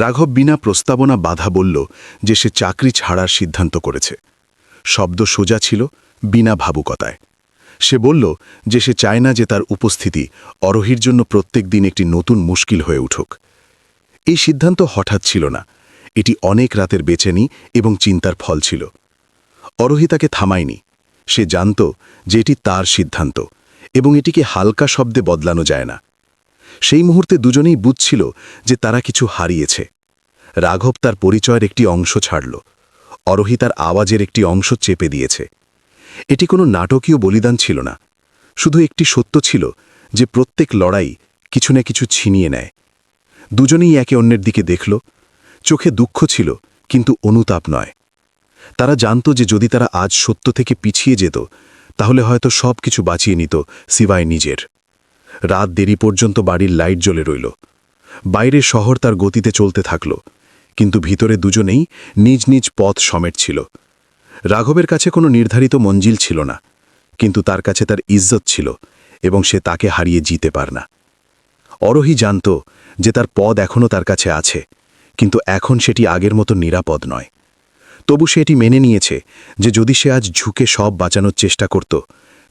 রাঘব বিনা প্রস্তাবনা বাধা বলল যে সে চাকরি ছাড়ার সিদ্ধান্ত করেছে। শব্দ সোজা ছিল, বিনা ভাবুকতায়। সে বলল যে সে চায় না যে তার উপস্থিতি অরোহীর জন্য প্রত্যেক দিন একটি নতুন মুশকিল হয়ে উঠুক। এই সিদ্ধান্ত হঠাৎ ছিল না, এটি অনেক রাতের বেচেনি এবং চিন্তার ফল ছিল। অরোহী তাকে থামায়নি। সে জানত যে এটি তার সিদ্ধান্ত এবং এটিকে হালকা শব্দে বদলানো যায় না। সেই মুহূর্তে দুজনেই বুঝছিল যে তারা কিছু হারিয়েছে। রাঘব তার পরিচয়ের একটি অংশ ছাড়ল, অরোহী তার আওয়াজের একটি অংশ চেপে দিয়েছে। এটি কোনো নাটকীয় বলিদান ছিল না, শুধু একটি সত্য ছিল যে প্রত্যেক লড়াই কিছু না কিছু ছিনিয়ে নেয়। দুজনেই একে অন্যের দিকে দেখল। চোখে দুঃখ ছিল, কিন্তু অনুতাপ নয়। তারা জানত যে যদি তারা আজ সত্য থেকে পিছিয়ে যেত, তাহলে হয়তো সব কিছু বাঁচিয়ে নিত সিবায় নিজের। রাত দেরি পর্যন্ত বাড়ির লাইট জ্বলে রইল। বাইরে শহর তার গতিতে চলতে থাকল, কিন্তু ভিতরে দুজনেই নিজ নিজ পথ সমেটছিল। রাঘবের কাছে কোনো নির্ধারিত মঞ্জিল ছিল না, কিন্তু তার কাছে তার ইজ্জত ছিল এবং সে তাকে হারিয়ে জিতে পার না। অরোহী জানত যে তার পদ এখনও তার কাছে আছে, কিন্তু এখন সেটি আগের মতো নিরাপদ নয়। তবু সে এটি মেনে নিয়েছে যে যদি সে আজ ঝুঁকে সব বাঁচানোর চেষ্টা করত,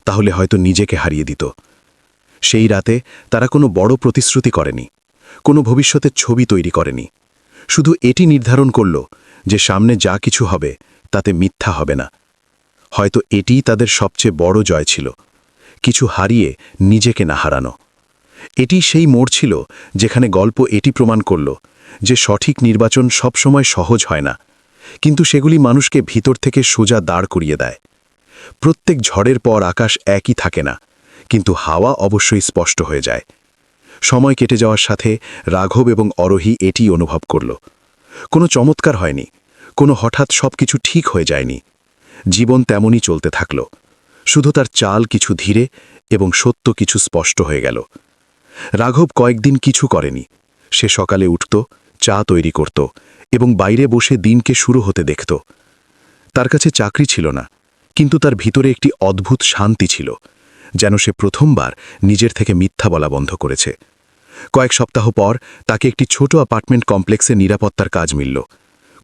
তাহলে হয়তো নিজেকে হারিয়ে দিত। সেই রাতে তারা কোনো বড় প্রতিশ্রুতি করেনি, কোনো ভবিষ্যতের ছবি তৈরি করেনি। শুধু এটি নির্ধারণ করল যে সামনে যা কিছু হবে তাতে মিথ্যা হবে না। হয়তো এটিই তাদের সবচেয়ে বড় জয় ছিল, কিছু হারিয়ে নিজেকে না হারানো। এটি সেই মোড় ছিল যেখানে গল্প এটি প্রমাণ করল যে সঠিক নির্বাচন সবসময় সহজ হয় না, কিন্তু সেগুলি মানুষকে ভিতর থেকে সোজা দাঁড় করিয়ে দেয়। প্রত্যেক ঝড়ের পর আকাশ একই থাকে না, কিন্তু হাওয়া অবশ্যই স্পষ্ট হয়ে যায়। সময় কেটে যাওয়ার সাথে রাঘব এবং অরোহী এটি অনুভব করল। কোনো চমৎকার হয়নি, কোনো হঠাৎ সবকিছু ঠিক হয়ে যায়নি। জীবন তেমনই চলতে থাকল, শুধু তার চাল কিছু ধীরে এবং সত্য কিছু স্পষ্ট হয়ে গেল। রাঘব কয়েকদিন কিছু করেনি। সে সকালে উঠত, চা তৈরি করত এবং বাইরে বসে দিনকে শুরু হতে দেখত। তার কাছে চাকরি ছিল না, কিন্তু তার ভিতরে একটি অদ্ভুত শান্তি ছিল, যেন সে প্রথমবার নিজের থেকে মিথ্যা বলা বন্ধ করেছে। কয়েক সপ্তাহ পর তাকে একটি ছোট অ্যাপার্টমেন্ট কমপ্লেক্সে নিরাপত্তার কাজ মিলল।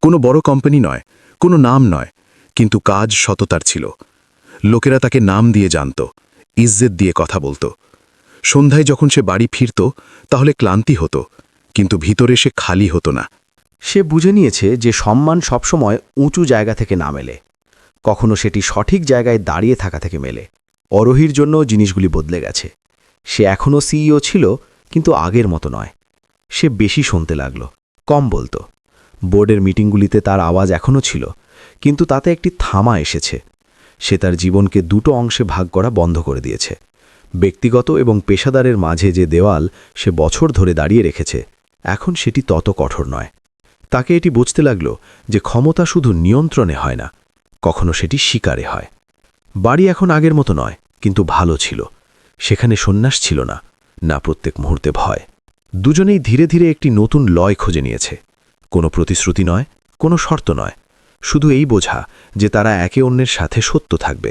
কোনো বড় কোম্পানি নয়, কোনো নাম নয়, কিন্তু কাজ সততার ছিল। লোকেরা তাকে নাম দিয়ে জানত, ইজ্জত দিয়ে কথা বলত। সন্ধ্যায় যখন সে বাড়ি ফিরত, তাহলে ক্লান্তি হতো, কিন্তু ভিতরে সে খালি হতো না। সে বুঝে নিয়েছে যে সম্মান সবসময় উঁচু জায়গা থেকে না মেলে, কখনো সেটি সঠিক জায়গায় দাঁড়িয়ে থাকা থেকে মেলে। অরোহীর জন্য জিনিসগুলি বদলে গেছে। সে এখনও সিইও ছিল, কিন্তু আগের মতো নয়। সে বেশি শুনতে লাগল, কম বলত। বোর্ডের মিটিংগুলিতে তার আওয়াজ এখনও ছিল, কিন্তু তাতে একটি থামা এসেছে। সে তার জীবনকে দুটো অংশে ভাগ করা বন্ধ করে দিয়েছে। ব্যক্তিগত এবং পেশাদারের মাঝে যে দেওয়াল সে বছর ধরে দাঁড়িয়ে রেখেছে, এখন সেটি তত কঠোর নয়। তাকে এটি বুঝতে লাগল যে ক্ষমতা শুধু নিয়ন্ত্রণে হয় না, কখনো সেটি শিকারে হয়। বাড়ি এখন আগের মতো নয়, কিন্তু ভালো ছিল। সেখানে সন্ন্যাস ছিল না, না প্রত্যেক মুহূর্তে ভয়। দুজনেই ধীরে ধীরে একটি নতুন লয় খুঁজে নিয়েছে। কোনো প্রতিশ্রুতি নয়, কোনো শর্ত নয়, শুধু এই বোঝা যে তারা একে অন্যের সাথে সত্য থাকবে।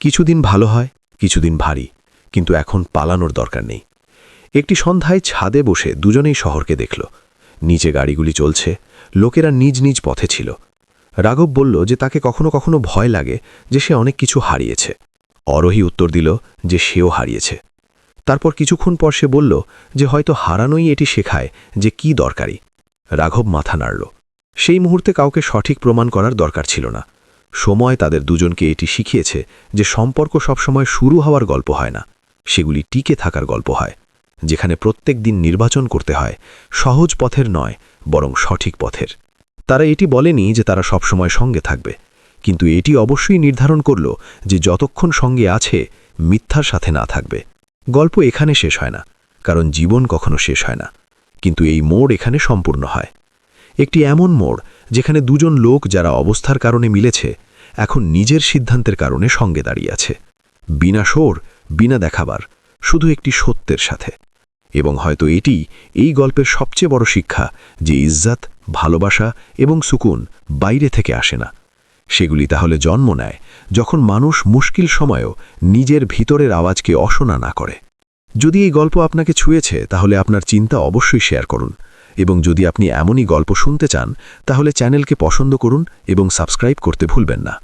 কিছুদিন ভালো হয়, কিছুদিন ভারী, কিন্তু এখন পালানোর দরকার নেই। একটি সন্ধ্যায় ছাদে বসে দুজনেই শহরকে দেখল। নিচে গাড়িগুলি চলছে, লোকেরা নিজ নিজ পথে ছিল। রাঘব বলল যে তাকে কখনো কখনো ভয় লাগে যে সে অনেক কিছু হারিয়েছে। অরোহী উত্তর দিল যে সেও হারিয়েছে। তারপর কিছুক্ষণ পর সে বলল যে হয়তো হারানোই এটি শেখায় যে কি দরকারি। রাঘব মাথা নাড়ল। সেই মুহূর্তে কাউকে সঠিক প্রমাণ করার দরকার ছিল না। সময় তাদের দুজনকে এটি শিখিয়েছে যে সম্পর্ক সবসময় শুরু হওয়ার গল্প হয় না, সেগুলি টিকে থাকার গল্প হয়, যেখানে প্রত্যেক দিন নির্বাচন করতে হয় সহজ পথের নয়, বরং সঠিক পথের। তারা এটি বলেনি যে তারা সবসময় সঙ্গে থাকবে, কিন্তু এটি অবশ্যই নির্ধারণ করল যে যতক্ষণ সঙ্গে আছে মিথ্যার সাথে না থাকবে। গল্প এখানে শেষ হয় না, কারণ জীবন কখনো শেষ হয় না, কিন্তু এই মোড় এখানে সম্পূর্ণ হয়। একটি এমন মোড় যেখানে দুজন লোক যারা অবস্থার কারণে মিলেছে, এখন নিজের সিদ্ধান্তের কারণে সঙ্গে দাঁড়িয়ে আছে, বিনা শোর, বিনা দেখাবার, শুধু একটি সত্যের সাথে। এবং হয়তো এটি এই গল্পের সবচেয়ে বড় শিক্ষা, যে ইজ্জত, ভালোবাসা এবং সুকুন বাইরে থেকে আসে না। সেগুলি তাহলে জন্ম নেয় যখন মানুষ মুশকিল সময়েও নিজের ভিতরের আওয়াজকে অশোনা না করে। যদি এই গল্প আপনাকে ছুঁয়েছে তাহলে আপনার চিন্তা অবশ্যই শেয়ার করুন, এবং যদি আপনি এমনই গল্প শুনতে চান তাহলে চ্যানেলকে পছন্দ করুন এবং সাবস্ক্রাইব করতে ভুলবেন না।